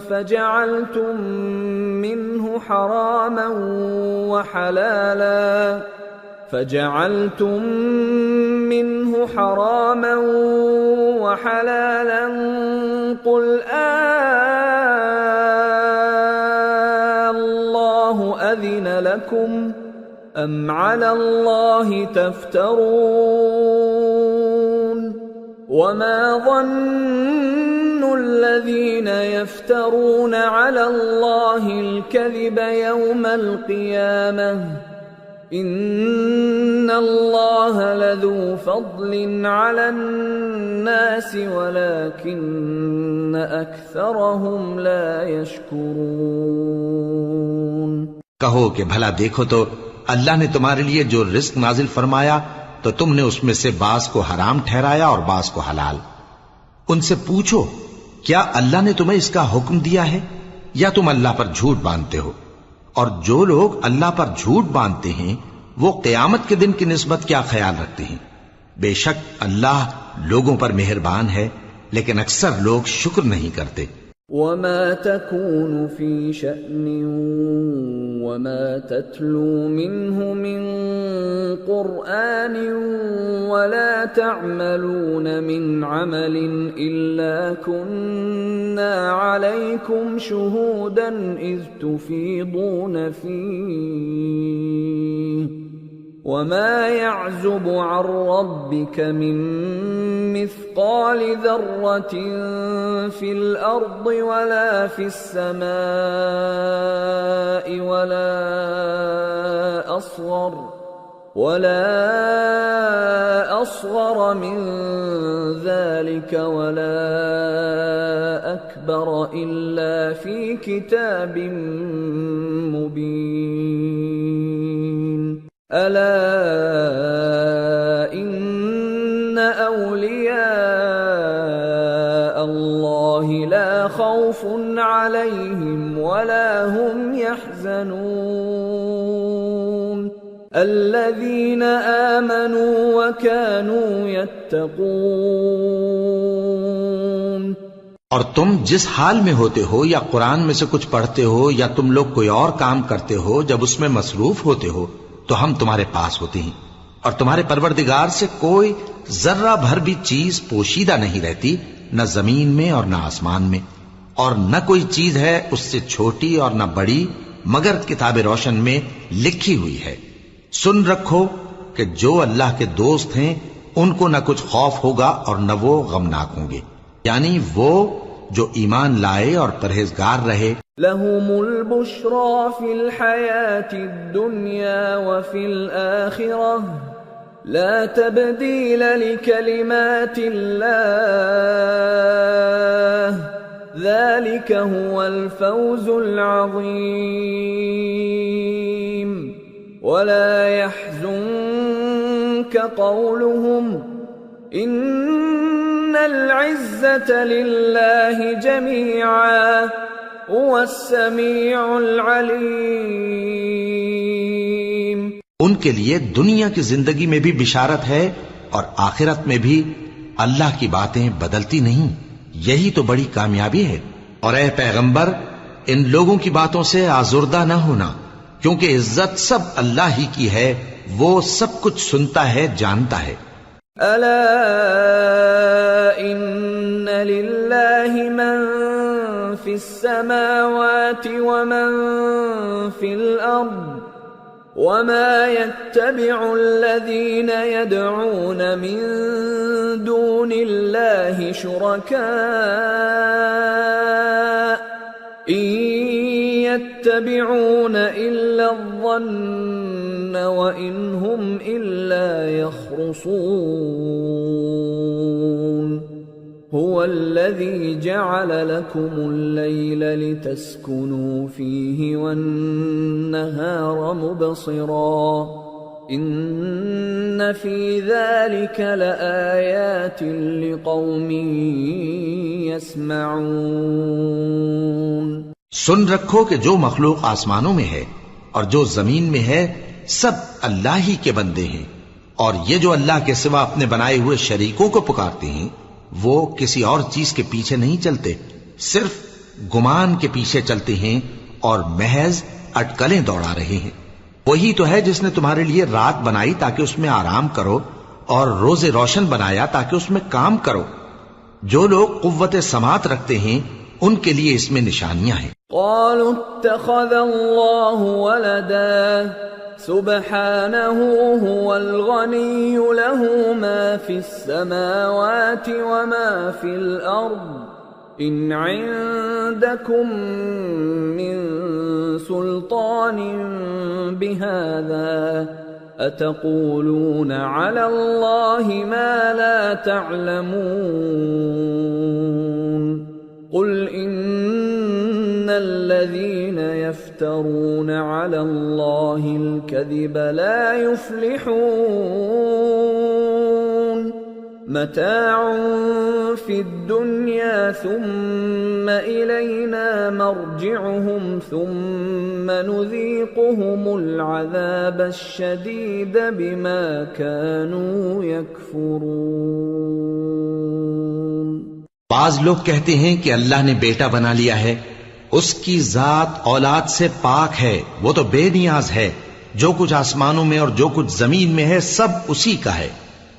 Speaker 1: فجعلتم منه حراما وحلالا قل الله أذن لكم أم على الله تفترون؟ وما ظن الذين يفترون على الله الكذب يوم القيامة إن الله لذو فضل على الناس ولكن أكثرهم لا يشكرون۔
Speaker 2: کہو کہ بھلا دیکھو تو اللہ نے تمہارے لیے جو رزق نازل فرمایا تو تم نے اس میں سے بعض کو حرام ٹھہرایا اور بعض کو حلال۔ ان سے پوچھو کیا اللہ نے تمہیں اس کا حکم دیا ہے یا تم اللہ پر جھوٹ باندھتے ہو؟ اور جو لوگ اللہ پر جھوٹ باندھتے ہیں وہ قیامت کے دن کی نسبت کیا خیال رکھتے ہیں؟ بے شک اللہ لوگوں پر مہربان ہے، لیکن اکثر لوگ شکر نہیں کرتے۔
Speaker 1: وما تكون في شأن وما تتلو منه من قرآن ولا تعملون من عمل إلا كنا عليكم شهودا إذ تفيضون فيه وما يعزب عن ربك من مثقال ذرة في الأرض ولا في السماء ولا أصغر من ذلك ولا أكبر إلا في كتاب مبين۔ ألا إن أولياء الله لا خوف عليهم ولا هم يحزنون الذين آمنوا وكانوا يتقون۔
Speaker 2: اور تم جس حال میں ہوتے ہو یا قرآن میں سے کچھ پڑھتے ہو یا تم لوگ کوئی اور کام کرتے ہو، جب اس میں مصروف ہوتے ہو تو ہم تمہارے پاس ہوتے ہیں، اور تمہارے پروردگار سے کوئی ذرہ بھر بھی چیز پوشیدہ نہیں رہتی، نہ زمین میں اور نہ آسمان میں، اور نہ کوئی چیز ہے اس سے چھوٹی اور نہ بڑی مگر کتاب روشن میں لکھی ہوئی ہے۔ سن رکھو کہ جو اللہ کے دوست ہیں ان کو نہ کچھ خوف ہوگا اور نہ وہ غمناک ہوں گے، یعنی وہ جو ایمان لائے اور پرہیزگار رہے۔
Speaker 1: لهم البشرى في الحياة الدنيا وفي الآخرة لا تبديل لكلمات الله ذلك هو الفوز العظيم ولا يحزنك قولهم إن العزة لله جميعا هو السميع العليم.
Speaker 2: ان کے لیے دنیا کی زندگی میں بھی بشارت ہے اور آخرت میں بھی اللہ کی باتیں بدلتی نہیں. یہی تو بڑی کامیابی ہے. اور اے پیغمبر ان لوگوں کی باتوں سے آزردہ نہ ہونا کیونکہ عزت سب اللہ ہی کی ہے. وہ سب کچھ سنتا ہے جانتا ہے.
Speaker 1: الا ان للہ من فی السماوات ومن فی الارض وما يتبع الذين يدعون من دون الله شركاء إن يتبعون إلا الظن وإن هم إلا يخرصون. هو الذي جعل لكم الليل لتسكنوا فيه والنهار مبصرا إن في ذلك لآيات لقوم يسمعون.
Speaker 2: سن رکھو کہ جو مخلوق آسمانوں میں ہے اور جو زمین میں ہے سب اللہ ہی کے بندے ہیں. اور یہ جو اللہ کے سوا اپنے بنائے ہوئے شریکوں کو پکارتے ہیں وہ کسی اور چیز کے پیچھے نہیں چلتے، صرف گمان کے پیچھے چلتے ہیں اور محض اٹکلیں دوڑا رہے ہیں. وہی تو ہے جس نے تمہارے لیے رات بنائی تاکہ اس میں آرام کرو اور روز روشن بنایا تاکہ اس میں کام کرو. جو لوگ قوت سماعت رکھتے ہیں ان کے لیے اس میں نشانیاں ہیں.
Speaker 1: قالوا اتخذ الله ولدا سبحانه هو الغني له ما في السماوات وما في الأرض إن عندكم من سلطان بهذا أتقولون على الله ما لا تعلمون. قل إن الذين يفترون على الله الكذب لا يفلحون. متاع في الدنيا ثم إلينا مرجعهم ثم نذيقهم العذاب الشديد بما كانوا يكفرون.
Speaker 2: بعض لوگ کہتے ہیں کہ اللہ نے بیٹا بنا لیا ہے. اس کی ذات اولاد سے پاک ہے، وہ تو بے نیاز ہے. جو کچھ آسمانوں میں اور جو کچھ زمین میں ہے سب اسی کا ہے.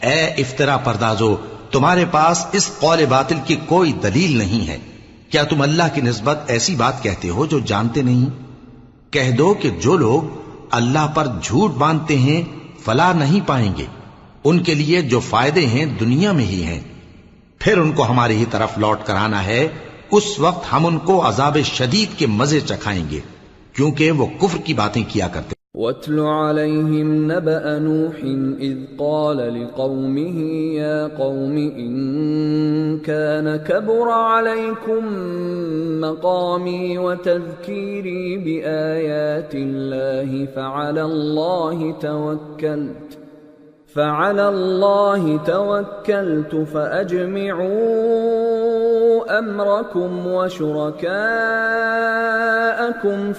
Speaker 2: اے افطرا پردازو، تمہارے پاس اس قول باطل کی کوئی دلیل نہیں ہے. کیا تم اللہ کی نسبت ایسی بات کہتے ہو جو جانتے نہیں؟ کہہ دو کہ جو لوگ اللہ پر جھوٹ باندھتے ہیں فلاح نہیں پائیں گے. ان کے لیے جو فائدے ہیں دنیا میں ہی ہیں، پھر ان کو ہماری ہی طرف لوٹ کر آنا ہے. اس وقت ہم ان کو عذاب شدید کے مزے چکھائیں گے کیونکہ وہ کفر کی باتیں کیا کرتے.
Speaker 1: وَاتْلُ عَلَيْهِمْ نَبَأَ نُوحٍ إِذْ قَالَ لِقَوْمِهِ يَا قَوْمِ إِن كَانَ كَبُرَ عَلَيْكُمْ مَقَامِي وَتَذْكِيرِي بِآيَاتِ اللَّهِ فعلى الله توكلت فأجمعوا أمركم وشركاءكم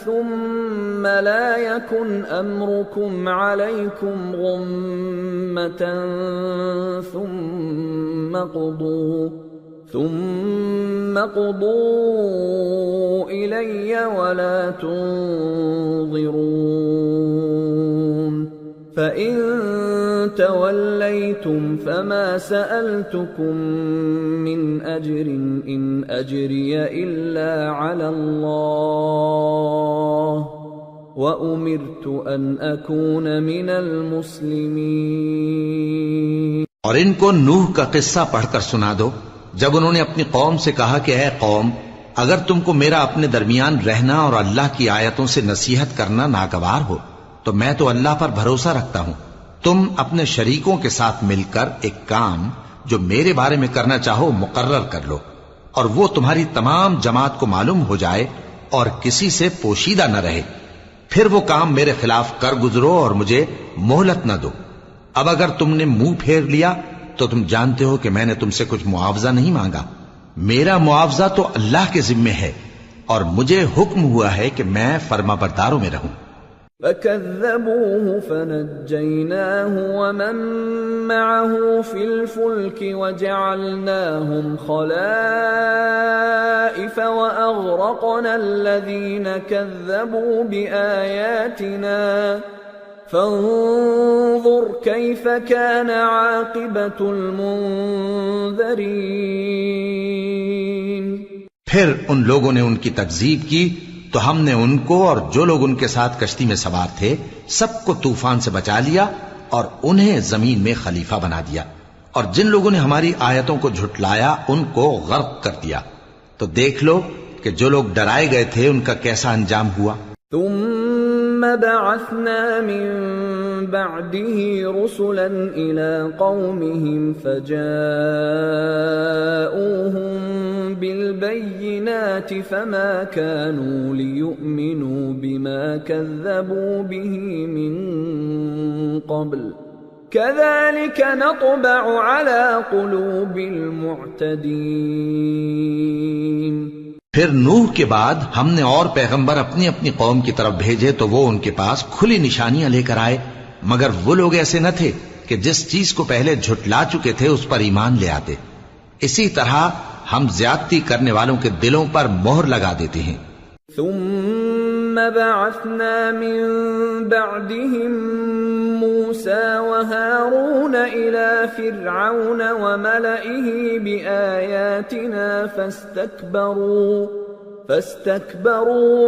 Speaker 1: ثم لا يكن أمركم عليكم غمة ثم قضوا إلي ولا تنظرون. فَإِن تَوَلَّيْتُمْ فَمَا سَأَلْتُكُمْ مِنْ أَجْرٍ إِنْ أَجْرِيَ إِلَّا عَلَى اللَّهِ وَأُمِرْتُ أَنْ أَكُونَ مِنَ الْمُسْلِمِينَ.
Speaker 2: اور ان کو نوح کا قصہ پڑھ کر سنا دو جب انہوں نے اپنی قوم سے کہا کہ اے قوم، اگر تم کو میرا اپنے درمیان رہنا اور اللہ کی آیتوں سے نصیحت کرنا ناگوار ہو تو میں تو اللہ پر بھروسہ رکھتا ہوں، تم اپنے شریکوں کے ساتھ مل کر ایک کام جو میرے بارے میں کرنا چاہو مقرر کر لو، اور وہ تمہاری تمام جماعت کو معلوم ہو جائے اور کسی سے پوشیدہ نہ رہے، پھر وہ کام میرے خلاف کر گزرو اور مجھے مہلت نہ دو۔ اب اگر تم نے منہ پھیر لیا تو تم جانتے ہو کہ میں نے تم سے کچھ معاوضہ نہیں مانگا، میرا معاوضہ تو اللہ کے ذمے ہے، اور مجھے حکم ہوا ہے کہ میں فرما برداروں میں رہوں۔
Speaker 1: فَكَذَّبُوهُ فَنَجَّيْنَاهُ وَمَن مَّعَهُ فِي الْفُلْكِ وَجَعَلْنَاهُمْ خَلَائِفَ وَأَغْرَقْنَا الَّذِينَ كَذَّبُوا بِآيَاتِنَا فَانظُرْ كَيْفَ كَانَ عَاقِبَةُ الْمُنذَرِينَ۔
Speaker 2: پھر ان لوگوں نے ان کی تکذیب کی تو ہم نے ان کو اور جو لوگ ان کے ساتھ کشتی میں سوار تھے سب کو طوفان سے بچا لیا اور انہیں زمین میں خلیفہ بنا دیا، اور جن لوگوں نے ہماری آیتوں کو جھٹلایا ان کو غرق کر دیا۔ تو دیکھ لو کہ جو لوگ ڈرائے گئے تھے ان کا کیسا انجام ہوا۔
Speaker 1: ثم بعثنا من بعده رسلا إلى قومهم فجاءوهم بالبينات فما كانوا ليؤمنوا بما كذبوا به من قبل كذلك نطبع على قلوب المعتدين۔
Speaker 2: پھر نوح کے بعد ہم نے اور پیغمبر اپنی اپنی قوم کی طرف بھیجے تو وہ ان کے پاس کھلی نشانیاں لے کر آئے، مگر وہ لوگ ایسے نہ تھے کہ جس چیز کو پہلے جھٹلا چکے تھے اس پر ایمان لے آتے۔ اسی طرح ہم زیادتی کرنے والوں کے دلوں پر مہر لگا دیتے ہیں۔
Speaker 1: ثم بعثنا من بعدهم موسى وهارون إلى فرعون وملئه بآياتنا فاستكبروا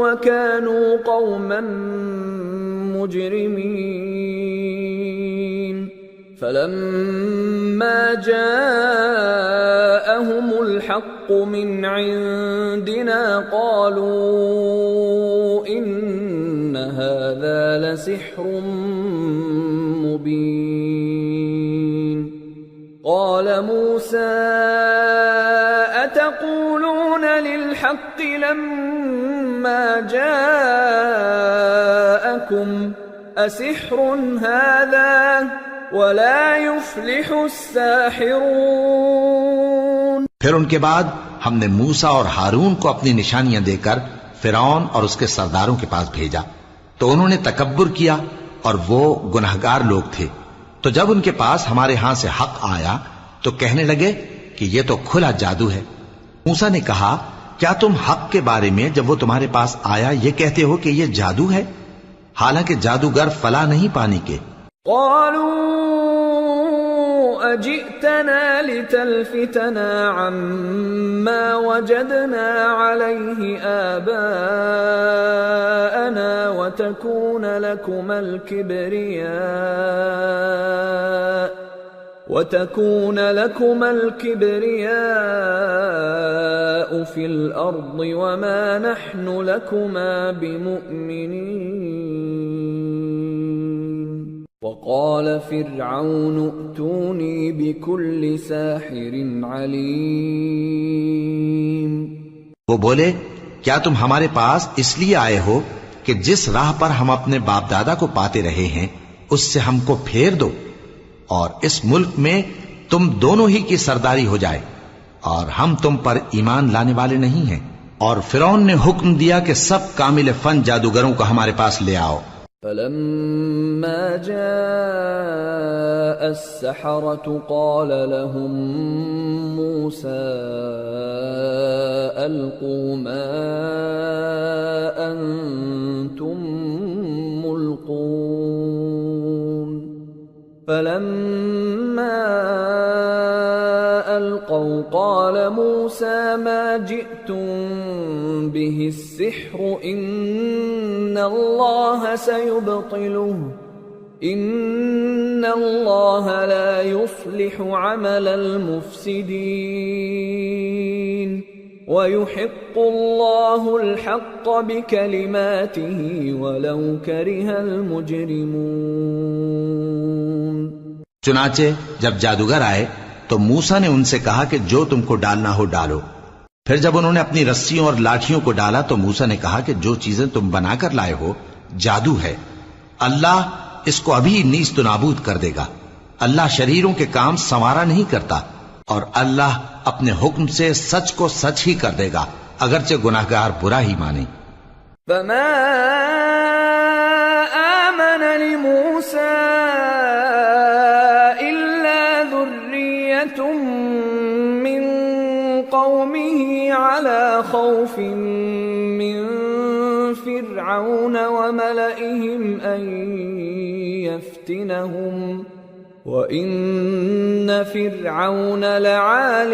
Speaker 1: وكانوا قوما مجرمين۔ فلما جاءهم الحق من عندنا قالوا إن هذا لسحر مبين۔ قال موسى أتقولون للحق لما جاءكم أسحر هذا ولا يفلح الساحرون۔
Speaker 2: پھر ان کے بعد ہم نے موسیٰ اور ہارون کو اپنی نشانیاں دے کر فرعون اور اس کے سرداروں کے پاس بھیجا تو انہوں نے تکبر کیا اور وہ گناہگار لوگ تھے۔ تو جب ان کے پاس ہمارے ہاں سے حق آیا تو کہنے لگے کہ یہ تو کھلا جادو ہے۔ موسیٰ نے کہا کیا تم حق کے بارے میں جب وہ تمہارے پاس آیا یہ کہتے ہو کہ یہ جادو ہے، حالانکہ جادوگر فلاح نہیں پانی کے؟
Speaker 1: قالوا أجئتنا لتلفتنا عما وجدنا عليه آباءنا وتكون لكما الكبرياء في الأرض وما نحن لكما بمؤمنين۔ وقال فرعون ائتوني بكل ساحر عليم۔
Speaker 2: وہ بولے کیا تم ہمارے پاس اس لیے آئے ہو کہ جس راہ پر ہم اپنے باپ دادا کو پاتے رہے ہیں اس سے ہم کو پھیر دو، اور اس ملک میں تم دونوں ہی کی سرداری ہو جائے، اور ہم تم پر ایمان لانے والے نہیں ہیں۔ اور فرعون نے حکم دیا کہ سب کامل فن جادوگروں کو ہمارے پاس لے آؤ۔
Speaker 1: فلما جاء السحرة قال لهم موسى ألقوا ما أنتم ملقون۔ فلما ألقوا قال موسى ما جئتم به السحر إن الله سيبطله إن الله لا يصلح عمل المفسدين ويحق الله الحق بكلماته ولو كره المجرمون۔
Speaker 2: چنانچہ جب جادوگر آئے تو موسیٰ نے ان سے کہا کہ جو تم کو ڈالنا ہو ڈالو۔ پھر جب انہوں نے اپنی رسیوں اور لاٹھیوں کو ڈالا تو موسیٰ نے کہا کہ جو چیزیں تم بنا کر لائے ہو جادو ہے، اللہ اس کو ابھی نیست و نابود کر دے گا۔ اللہ شریروں کے کام سنوارا نہیں کرتا، اور اللہ اپنے حکم سے سچ کو سچ ہی کر دے گا، اگرچہ گناہگار برا ہی مانے۔
Speaker 1: فما آمن لموسى إلا ذرية من قومه على خوف من فرعون وملئهم أن يفتنهم وَإِنَّ فِرْعَوْنَ لَعَالٍ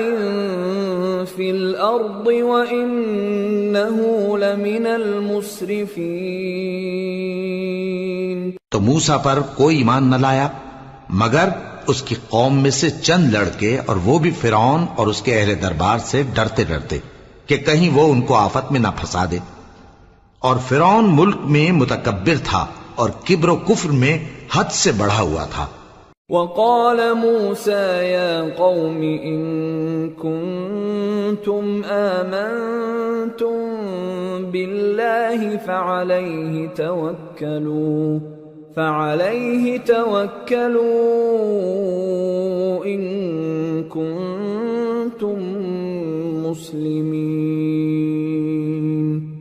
Speaker 1: فِي الْأَرْضِ وَإِنَّهُ لَمِنَ الْمُسْرِفِينَ۔
Speaker 2: تو موسیٰ پر کوئی ایمان نہ لایا مگر اس کی قوم میں سے چند لڑکے، اور وہ بھی فرعون اور اس کے اہل دربار سے ڈرتے ڈرتے کہ کہیں وہ ان کو آفت میں نہ پھنسا دے۔ اور فرعون ملک میں متکبر تھا اور کبر و کفر میں حد سے بڑھا ہوا تھا۔
Speaker 1: وقال موسى يا قوم إن كنتم آمنتم بالله فعليه توكلوا إن كنتم مسلمين۔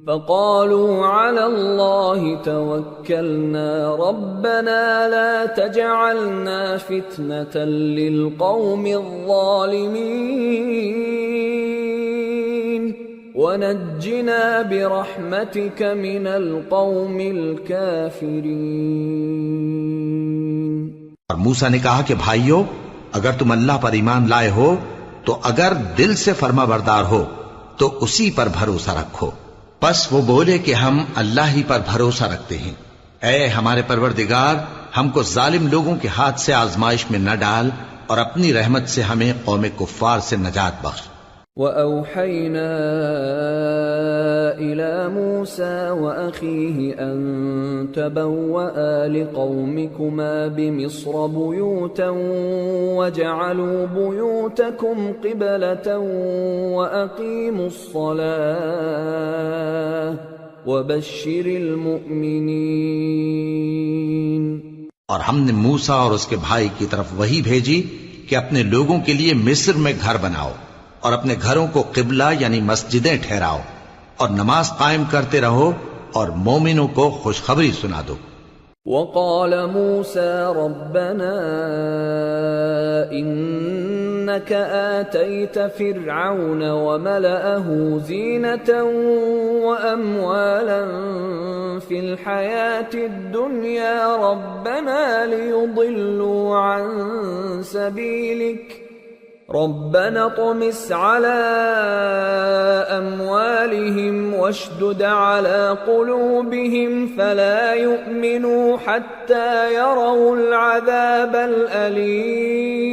Speaker 1: فقالوا على الله توكلنا ربنا لا تجعلنا فتنة للقوم الظالمين ونجنا برحمتك من القوم الكافرين۔
Speaker 2: اور موسیٰ نے کہا کہ بھائیو، اگر تم اللہ پر ایمان لائے ہو تو اگر دل سے فرما بردار ہو تو اسی پر بھروسہ رکھو۔ بس وہ بولے کہ ہم اللہ ہی پر بھروسہ رکھتے ہیں۔ اے ہمارے پروردگار، ہم کو ظالم لوگوں کے ہاتھ سے آزمائش میں نہ ڈال، اور اپنی رحمت سے ہمیں قوم کفار سے نجات بخش۔
Speaker 1: وَأَوْحَيْنَا إِلَى مُوسَى وَأَخِيهِ أَن تَبَوَّآ لِقَوْمِكُمَا بِمِصْرَ بُيُوتًا وَاجْعَلُوا بُيُوتَكُمْ قِبْلَةً وَأَقِيمُوا الصَّلَاةَ وَبَشِّرِ الْمُؤْمِنِينَ۔
Speaker 2: اور ہم نے موسیٰ اور اس کے بھائی کی طرف وحی بھیجی کہ اپنے لوگوں کے لیے مصر میں گھر بناؤ، اور اپنے گھروں کو قبلہ یعنی مسجدیں ٹھہراؤ، اور نماز قائم کرتے رہو، اور مومنوں کو خوشخبری سنا دو۔
Speaker 1: وقال موسى ربنا إنك آتيت فرعون وملأه زينة وأموالا في الحياة الدنيا ربنا ليضلوا عن سبيلك ربنا اطمس على أموالهم واشدد على قلوبهم فلا يؤمنوا حتى يروا العذاب الأليم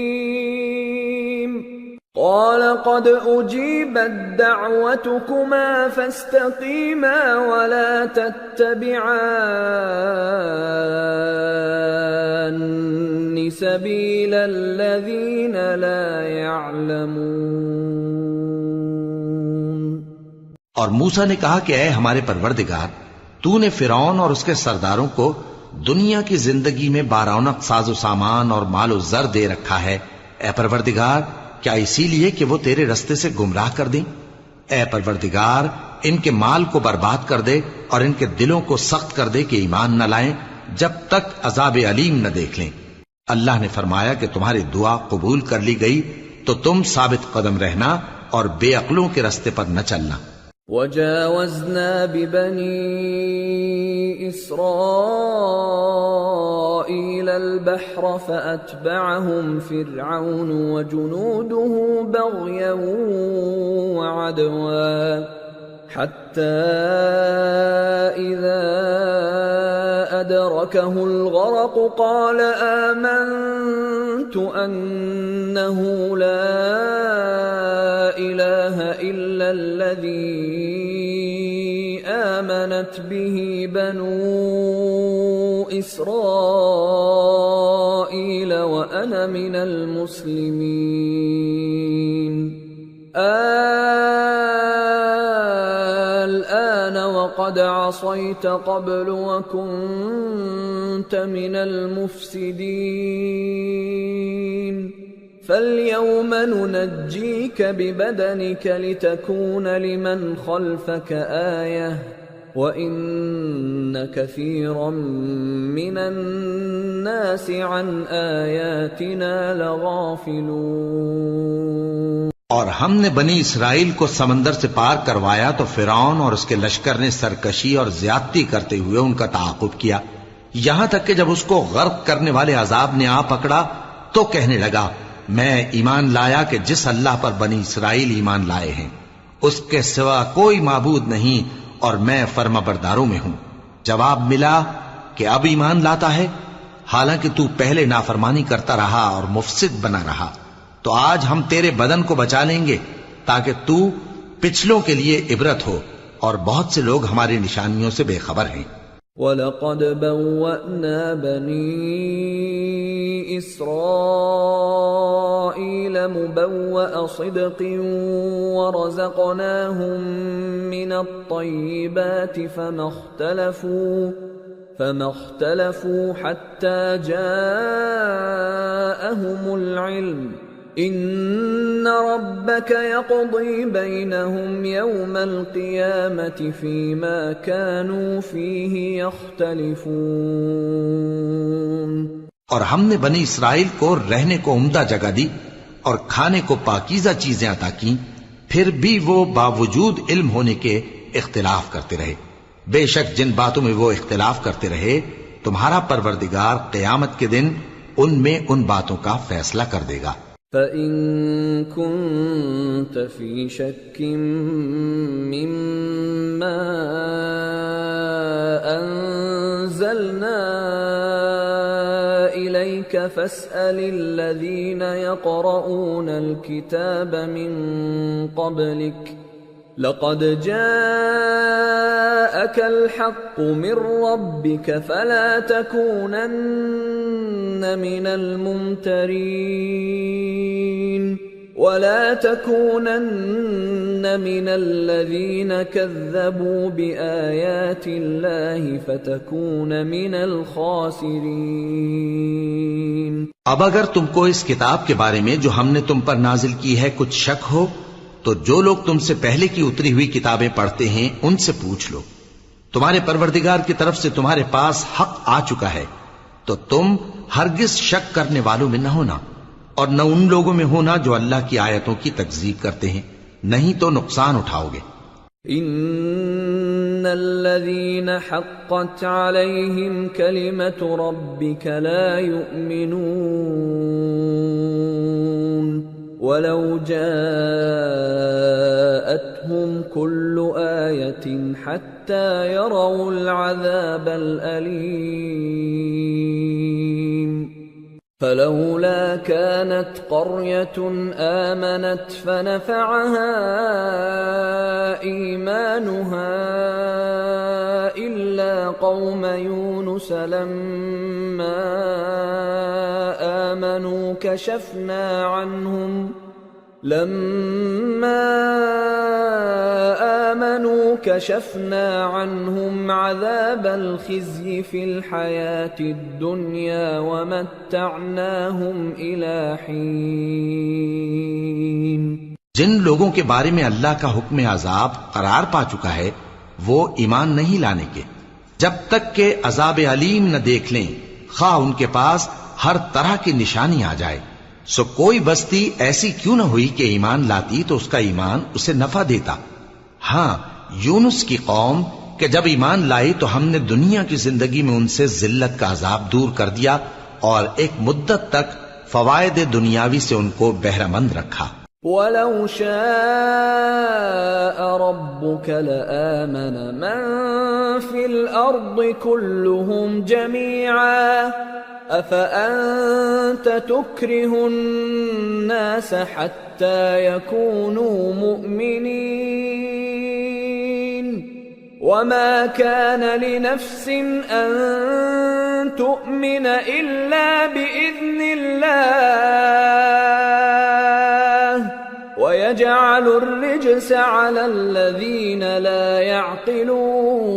Speaker 1: قال قد أجيبت دعوتكما فاستقيما ولا تتبعان سبيل الذين لا يعلمون۔
Speaker 2: اور موسیٰ نے کہا کہ اے ہمارے پروردگار، تو نے فرعون اور اس کے سرداروں کو دنیا کی زندگی میں بارونق ساز و سامان اور مال و زر دے رکھا ہے۔ اے پروردگار، کیا اسی لیے کہ وہ تیرے رستے سے گمراہ کر دیں؟ اے پروردگار، ان کے مال کو برباد کر دے اور ان کے دلوں کو سخت کر دے کہ ایمان نہ لائیں جب تک عذاب علیم نہ دیکھ لیں۔ اللہ نے فرمایا کہ تمہاری دعا قبول کر لی گئی، تو تم ثابت قدم رہنا اور بے عقلوں کے رستے پر نہ چلنا۔
Speaker 1: وَجَاوَزْنَا بِبَنِي إِسْرَائِيلَ الْبَحْرَ فَأَتْبَعَهُمْ فِرْعَوْنُ وَجُنُودُهُ بَغْيًا وَعَدْوًا حَتَّى إِذَا أَدْرَكَهُ الْغَرَقُ قَالَ آمَنْتُ أَنَّهُ لَا إِلَهَ إِلَّا الَّذِي آمنت به بنو إسرائيل وأنا من المسلمين الآن وقد عصيت قبل وكنت من المفسدين فاليوم ننجيك ببدنك لتكون لمن خلفك آية وإن كثيرا من الناس عن آياتنا لغافلون۔
Speaker 2: اور ہم نے بنی اسرائیل کو سمندر سے پار کروایا تو فرعون اور اس کے لشکر نے سرکشی اور زیادتی کرتے ہوئے ان کا تعاقب کیا، یہاں تک کہ جب اس کو غرق کرنے والے عذاب نے آ پکڑا تو کہنے لگا میں ایمان لایا کہ جس اللہ پر بنی اسرائیل ایمان لائے ہیں اس کے سوا کوئی معبود نہیں اور میں فرما برداروں میں ہوں۔ جواب ملا کہ اب ایمان لاتا ہے حالانکہ تو پہلے نافرمانی کرتا رہا اور مفسد بنا رہا، تو آج ہم تیرے بدن کو بچا لیں گے تاکہ تو پچھلوں کے لیے عبرت ہو، اور بہت سے لوگ ہماری نشانیوں سے بے خبر ہیں۔
Speaker 1: وَلَقَدْ بَوَّأْنَا بَنِي إِسْرَائِيلَ مُبَوَّأَ صِدْقٍ وَرَزَقْنَاهُم مِّنَ الطَّيِّبَاتِ فَمَا اخْتَلَفُوا حَتَّى جَاءَهُمُ الْعِلْمُ إِنَّ رَبَّكَ يَقْضِي بَيْنَهُمْ يَوْمَ الْقِيَامَةِ فِيمَا كَانُوا فِيهِ يَخْتَلِفُونَ۔
Speaker 2: اور ہم نے بنی اسرائیل کو رہنے کو عمدہ جگہ دی اور کھانے کو پاکیزہ چیزیں عطا کیں، پھر بھی وہ باوجود علم ہونے کے اختلاف کرتے رہے۔ بے شک جن باتوں میں وہ اختلاف کرتے رہے تمہارا پروردگار قیامت کے دن ان میں ان باتوں کا فیصلہ کر دے گا۔
Speaker 1: فَإِن كُنتَ فِي شَكٍّ مِّمَّا أَنزَلْنَا إِلَيْكَ فَاسْأَلِ الَّذِينَ يَقْرَؤُونَ الْكِتَابَ مِن قَبْلِكَ لَقَدْ جَاءَكَ الْحَقُّ مِن رَّبِّكَ فَلَا تَكُونَنَّ مِنَ الْمُمْتَرِينَ وَلَا تَكُونَنَّ مِنَ الَّذِينَ كَذَّبُوا بِآيَاتِ اللَّهِ فَتَكُونَ مِنَ الْخَاسِرِينَ۔
Speaker 2: اب اگر تم کو اس کتاب کے بارے میں جو ہم نے تم پر نازل کی ہے کچھ شک ہو تو جو لوگ تم سے پہلے کی اتری ہوئی کتابیں پڑھتے ہیں ان سے پوچھ لو، تمہارے پروردگار کی طرف سے تمہارے پاس حق آ چکا ہے تو تم ہرگز شک کرنے والوں میں نہ ہونا، اور نہ ان لوگوں میں ہونا جو اللہ کی آیتوں کی تکذیب کرتے ہیں، نہیں تو نقصان اٹھاؤ گے۔
Speaker 1: ان الذين حقت عليهم كلمة ربك لا يؤمنون ولو جاءتهم كل آية حتى يروا العذاب الأليم فلولا كانت قرية آمنت فنفعها إيمانها إلا قوم يونس لما آمنوا كشفنا عنهم عذاب الخزي في الحياة الدنيا ومتعناهم إلى حين۔
Speaker 2: جن لوگوں کے بارے میں اللہ کا حکم عذاب قرار پا چکا ہے وہ ایمان نہیں لانے کے جب تک کہ عذاب علیم نہ دیکھ لیں، خواہ ان کے پاس ہر طرح کی نشانی آ جائے۔ سو کوئی بستی ایسی کیوں نہ ہوئی کہ ایمان لاتی تو اس کا ایمان اسے نفع دیتا۔ ہاں، یونس کی قوم کہ جب ایمان لائی تو ہم نے دنیا کی زندگی میں ان سے ذلت کا عذاب دور کر دیا اور ایک مدت تک فوائد دنیاوی سے ان کو بہرہ مند رکھا۔
Speaker 1: وَلَوْ شَاءَ رَبُّكَ لَآمَنَ مَن فِي الْأَرْضِ كُلُّهُمْ جَمِيعًا أَفَأَنْتَ تُكْرِهُ النَّاسَ حَتَّى يَكُونُوا مُؤْمِنِينَ وما كان لنفس أن تؤمن إلا بإذن الله ويجعل الرجس على الذين لا يعقلون۔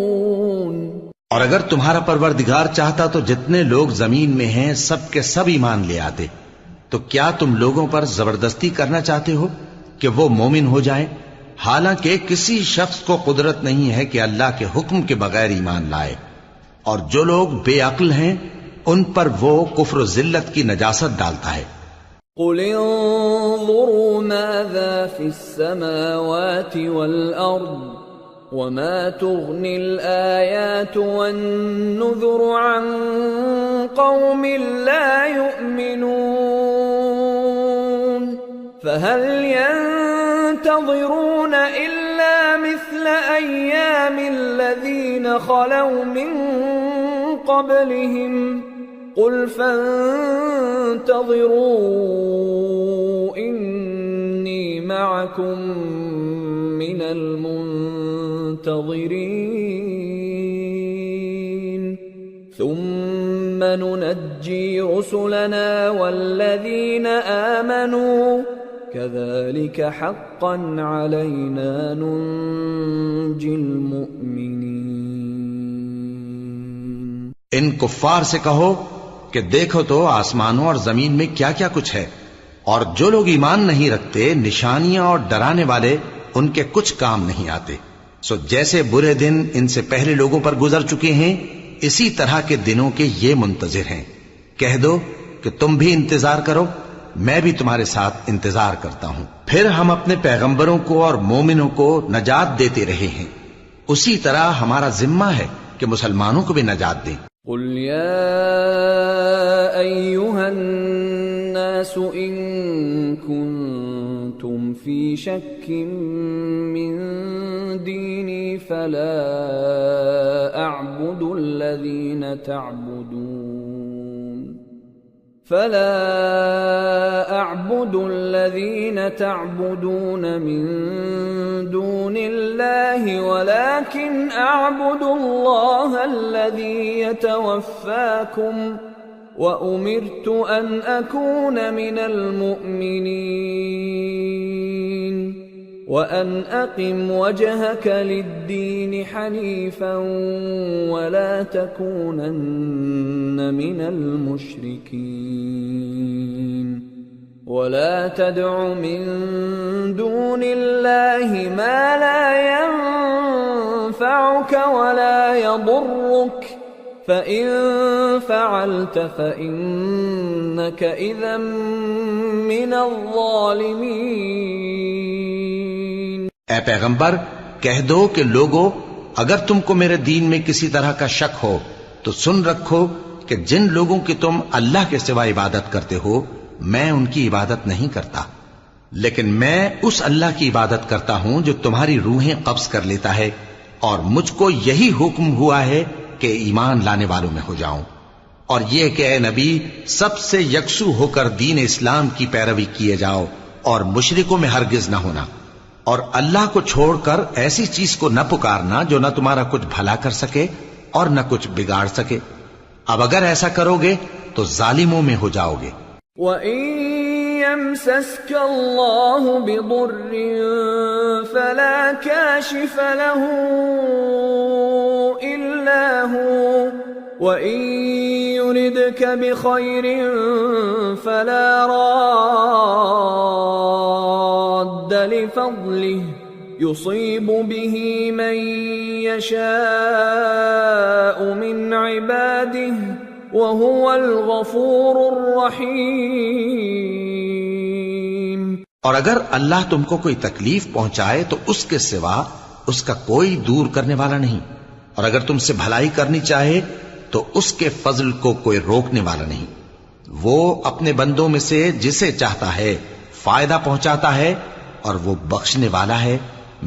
Speaker 2: اور اگر تمہارا پروردگار چاہتا تو جتنے لوگ زمین میں ہیں سب کے سب ایمان لے آتے، تو کیا تم لوگوں پر زبردستی کرنا چاہتے ہو کہ وہ مومن ہو جائیں؟ حالانکہ کسی شخص کو قدرت نہیں ہے کہ اللہ کے حکم کے بغیر ایمان لائے، اور جو لوگ بے عقل ہیں ان پر وہ کفر و ذلت کی نجاست ڈالتا ہے۔
Speaker 1: قل انظروا ماذا في السماوات والأرض وما تغني الآيات والنذر عن قوم لا يؤمنون فهل ينتظرون إلا مثل أيام الذين خلوا من قبلهم قل فانتظروا إني معكم من المنتظرين ثم ننجي رسلنا والذين آمنوا كذلك حقا علينا ننجي المؤمنين۔
Speaker 2: ان کفار سے کہو کہ دیکھو تو آسمانوں اور زمین میں کیا کیا کچھ ہے، اور جو لوگ ایمان نہیں رکھتے نشانیاں اور ڈرانے والے ان کے کچھ کام نہیں آتے۔ سو جیسے برے دن ان سے پہلے لوگوں پر گزر چکے ہیں اسی طرح کے دنوں کے یہ منتظر ہیں۔ کہہ دو کہ تم بھی انتظار کرو، میں بھی تمہارے ساتھ انتظار کرتا ہوں۔ پھر ہم اپنے پیغمبروں کو اور مومنوں کو نجات دیتے رہے ہیں، اسی طرح ہمارا ذمہ ہے کہ مسلمانوں کو بھی نجات دیں۔
Speaker 1: قل يا أيها الناس إن كنتم في شك من ديني فلا أعبد الذين تعبدون من دون الله ولكن أعبد الله الذي يتوفاكم وأمرت أن أكون من المؤمنين وأن أقم وجهك للدين حنيفا ولا تكونن من المشركين ولا تدع من دون الله ما لا ينفعك ولا يضرك فإن فعلت فإنك إذا من الظالمين۔
Speaker 2: اے پیغمبر کہہ دو کہ لوگو اگر تم کو میرے دین میں کسی طرح کا شک ہو تو سن رکھو کہ جن لوگوں کی تم اللہ کے سوا عبادت کرتے ہو میں ان کی عبادت نہیں کرتا، لیکن میں اس اللہ کی عبادت کرتا ہوں جو تمہاری روحیں قبض کر لیتا ہے، اور مجھ کو یہی حکم ہوا ہے کہ ایمان لانے والوں میں ہو جاؤں، اور یہ کہ اے نبی سب سے یکسو ہو کر دین اسلام کی پیروی کیے جاؤ اور مشرکوں میں ہرگز نہ ہونا، اور اللہ کو چھوڑ کر ایسی چیز کو نہ پکارنا جو نہ تمہارا کچھ بھلا کر سکے اور نہ کچھ بگاڑ سکے۔ اب اگر ایسا کرو گے تو ظالموں میں ہو جاؤ گے۔
Speaker 1: وَإِن يَمْسَسْكَ اللَّهُ بِضُرٍّ فَلَا كَاشِفَ لَهُ إِلَّا هُوَ وَإِن يُرِدْكَ بِخَيْرٍ فَلَا رَادَّ لِفَضْلِهِ يُصِيبُ بِهِ مَن يَشَاءُ مِنْ عِبَادِهِ وَهُوَ الْغَفُورُ الرَّحِيمُ۔
Speaker 2: اور اگر اللہ تم کو کوئی تکلیف پہنچائے تو اس کے سوا اس کا کوئی دور کرنے والا نہیں، اور اگر تم سے بھلائی کرنی چاہے تو اس کے فضل کو کوئی روکنے والا نہیں۔ وہ اپنے بندوں میں سے جسے چاہتا ہے فائدہ پہنچاتا ہے اور وہ بخشنے والا ہے،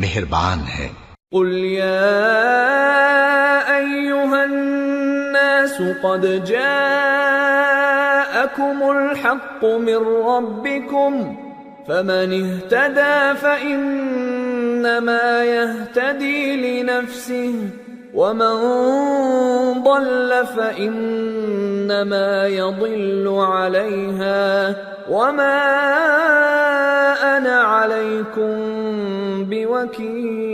Speaker 2: مہربان ہے۔
Speaker 1: قل يا أيها الناس قد جاءكم الحق من ربكم فمن اهتدى فإنما فإنما يهتدي لنفسه ومن ضل فإنما يضل عليها وما أنا عليكم بوكيل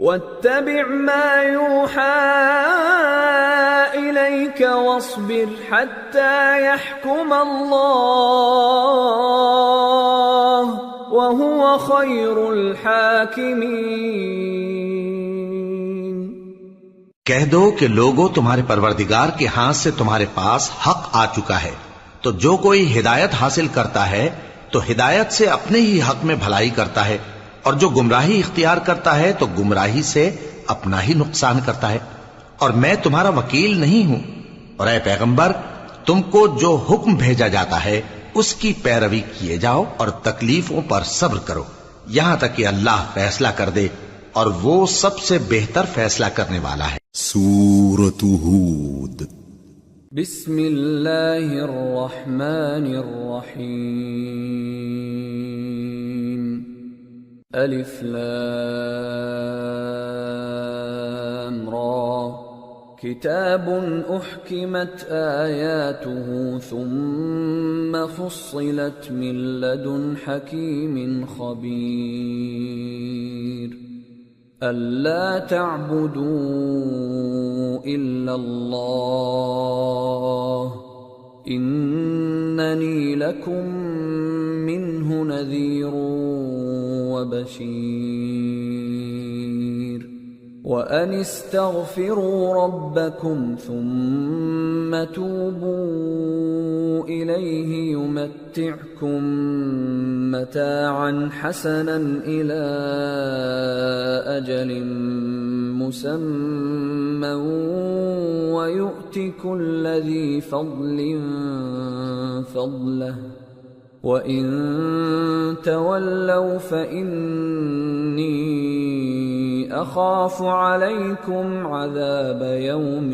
Speaker 1: واتبع ما يوحى إليك واصبر حتى يحكم الله وهو خير الحاكمين۔
Speaker 2: کہہ دو کہ لوگو تمہارے پروردگار کے ہاتھ سے تمہارے پاس حق آ چکا ہے، تو جو کوئی ہدایت حاصل کرتا ہے تو ہدایت سے اپنے ہی حق میں بھلائی کرتا ہے، اور جو گمراہی اختیار کرتا ہے تو گمراہی سے اپنا ہی نقصان کرتا ہے، اور میں تمہارا وکیل نہیں ہوں۔ اور اے پیغمبر، تم کو جو حکم بھیجا جاتا ہے اس کی پیروی کیے جاؤ اور تکلیفوں پر صبر کرو یہاں تک کہ اللہ فیصلہ کر دے، اور وہ سب سے بہتر فیصلہ کرنے والا ہے۔
Speaker 3: سورة ہود۔
Speaker 1: بسم اللہ الرحمن الرحیم۔ الف لام را کتاب احکمت آیاته ثم فصلت من لدن حکیم خبیر ألا تعبدوا إلا الله إنني لكم منه نذير وبشير وأن استغفروا ربكم ثم توبوا إليه يمتعكم متاعا حسنا إلى أجل مسمى ويؤت كل ذي فضل فضله وَإِن تَوَلَّوْا فَإِنِّي أَخَافُ عَلَيْكُمْ عَذَابَ يَوْمٍ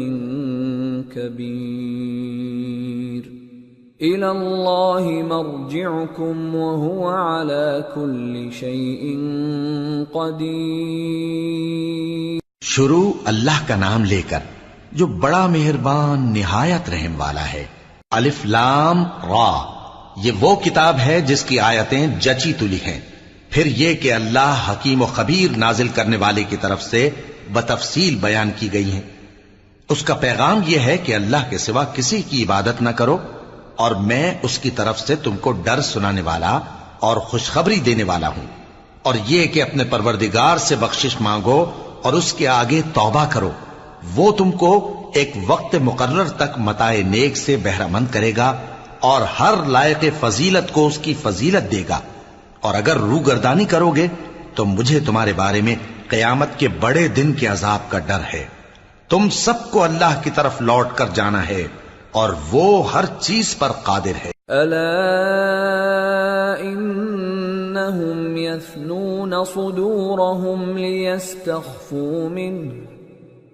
Speaker 1: كَبِيرٍ إِلَى اللَّهِ مَرْجِعُكُمْ وَهُوَ عَلَى كُلِّ شَيْءٍ قَدِيرٌ۔
Speaker 2: شروع اللہ کا نام لے کر جو بڑا مہربان نہایت رحم والا ہے۔ الف لام را، یہ وہ کتاب ہے جس کی آیتیں جچی تلی ہیں۔ پھر یہ کہ اللہ حکیم و خبیر نازل کرنے والے کی طرف سے بتفصیل بیان کی گئی ہیں۔ اس کا پیغام یہ ہے کہ اللہ کے سوا کسی کی عبادت نہ کرو، اور میں اس کی طرف سے تم کو ڈر سنانے والا اور خوشخبری دینے والا ہوں، اور یہ کہ اپنے پروردگار سے بخشش مانگو اور اس کے آگے توبہ کرو، وہ تم کو ایک وقت مقرر تک متاع نیک سے بہرہ مند کرے گا اور ہر لائق فضیلت کو اس کی فضیلت دے گا، اور اگر روگردانی کرو گے تو مجھے تمہارے بارے میں قیامت کے بڑے دن کے عذاب کا ڈر ہے۔ تم سب کو اللہ کی طرف لوٹ کر جانا ہے اور وہ ہر چیز پر قادر ہے۔
Speaker 1: الا انہم یثنون صدورہم لیستخفوا منہ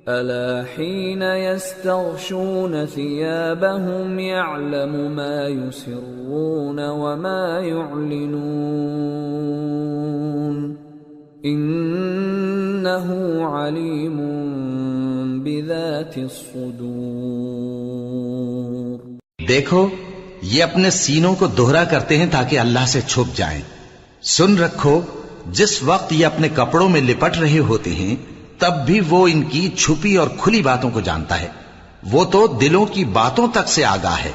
Speaker 1: ألا حين يستغشون ثيابهم يعلم ما يسرون وما يعلنون إنه عليم بذات الصدور۔
Speaker 2: دیکھو یہ اپنے سینوں کو دوہرا کرتے ہیں تاکہ اللہ سے چھپ جائیں۔ سن رکھو جس وقت یہ اپنے کپڑوں میں لپٹ رہے ہوتے ہیں تب بھی وہ ان کی چھپی اور کھلی باتوں کو جانتا ہے، وہ تو دلوں کی باتوں تک سے آگاہ ہے۔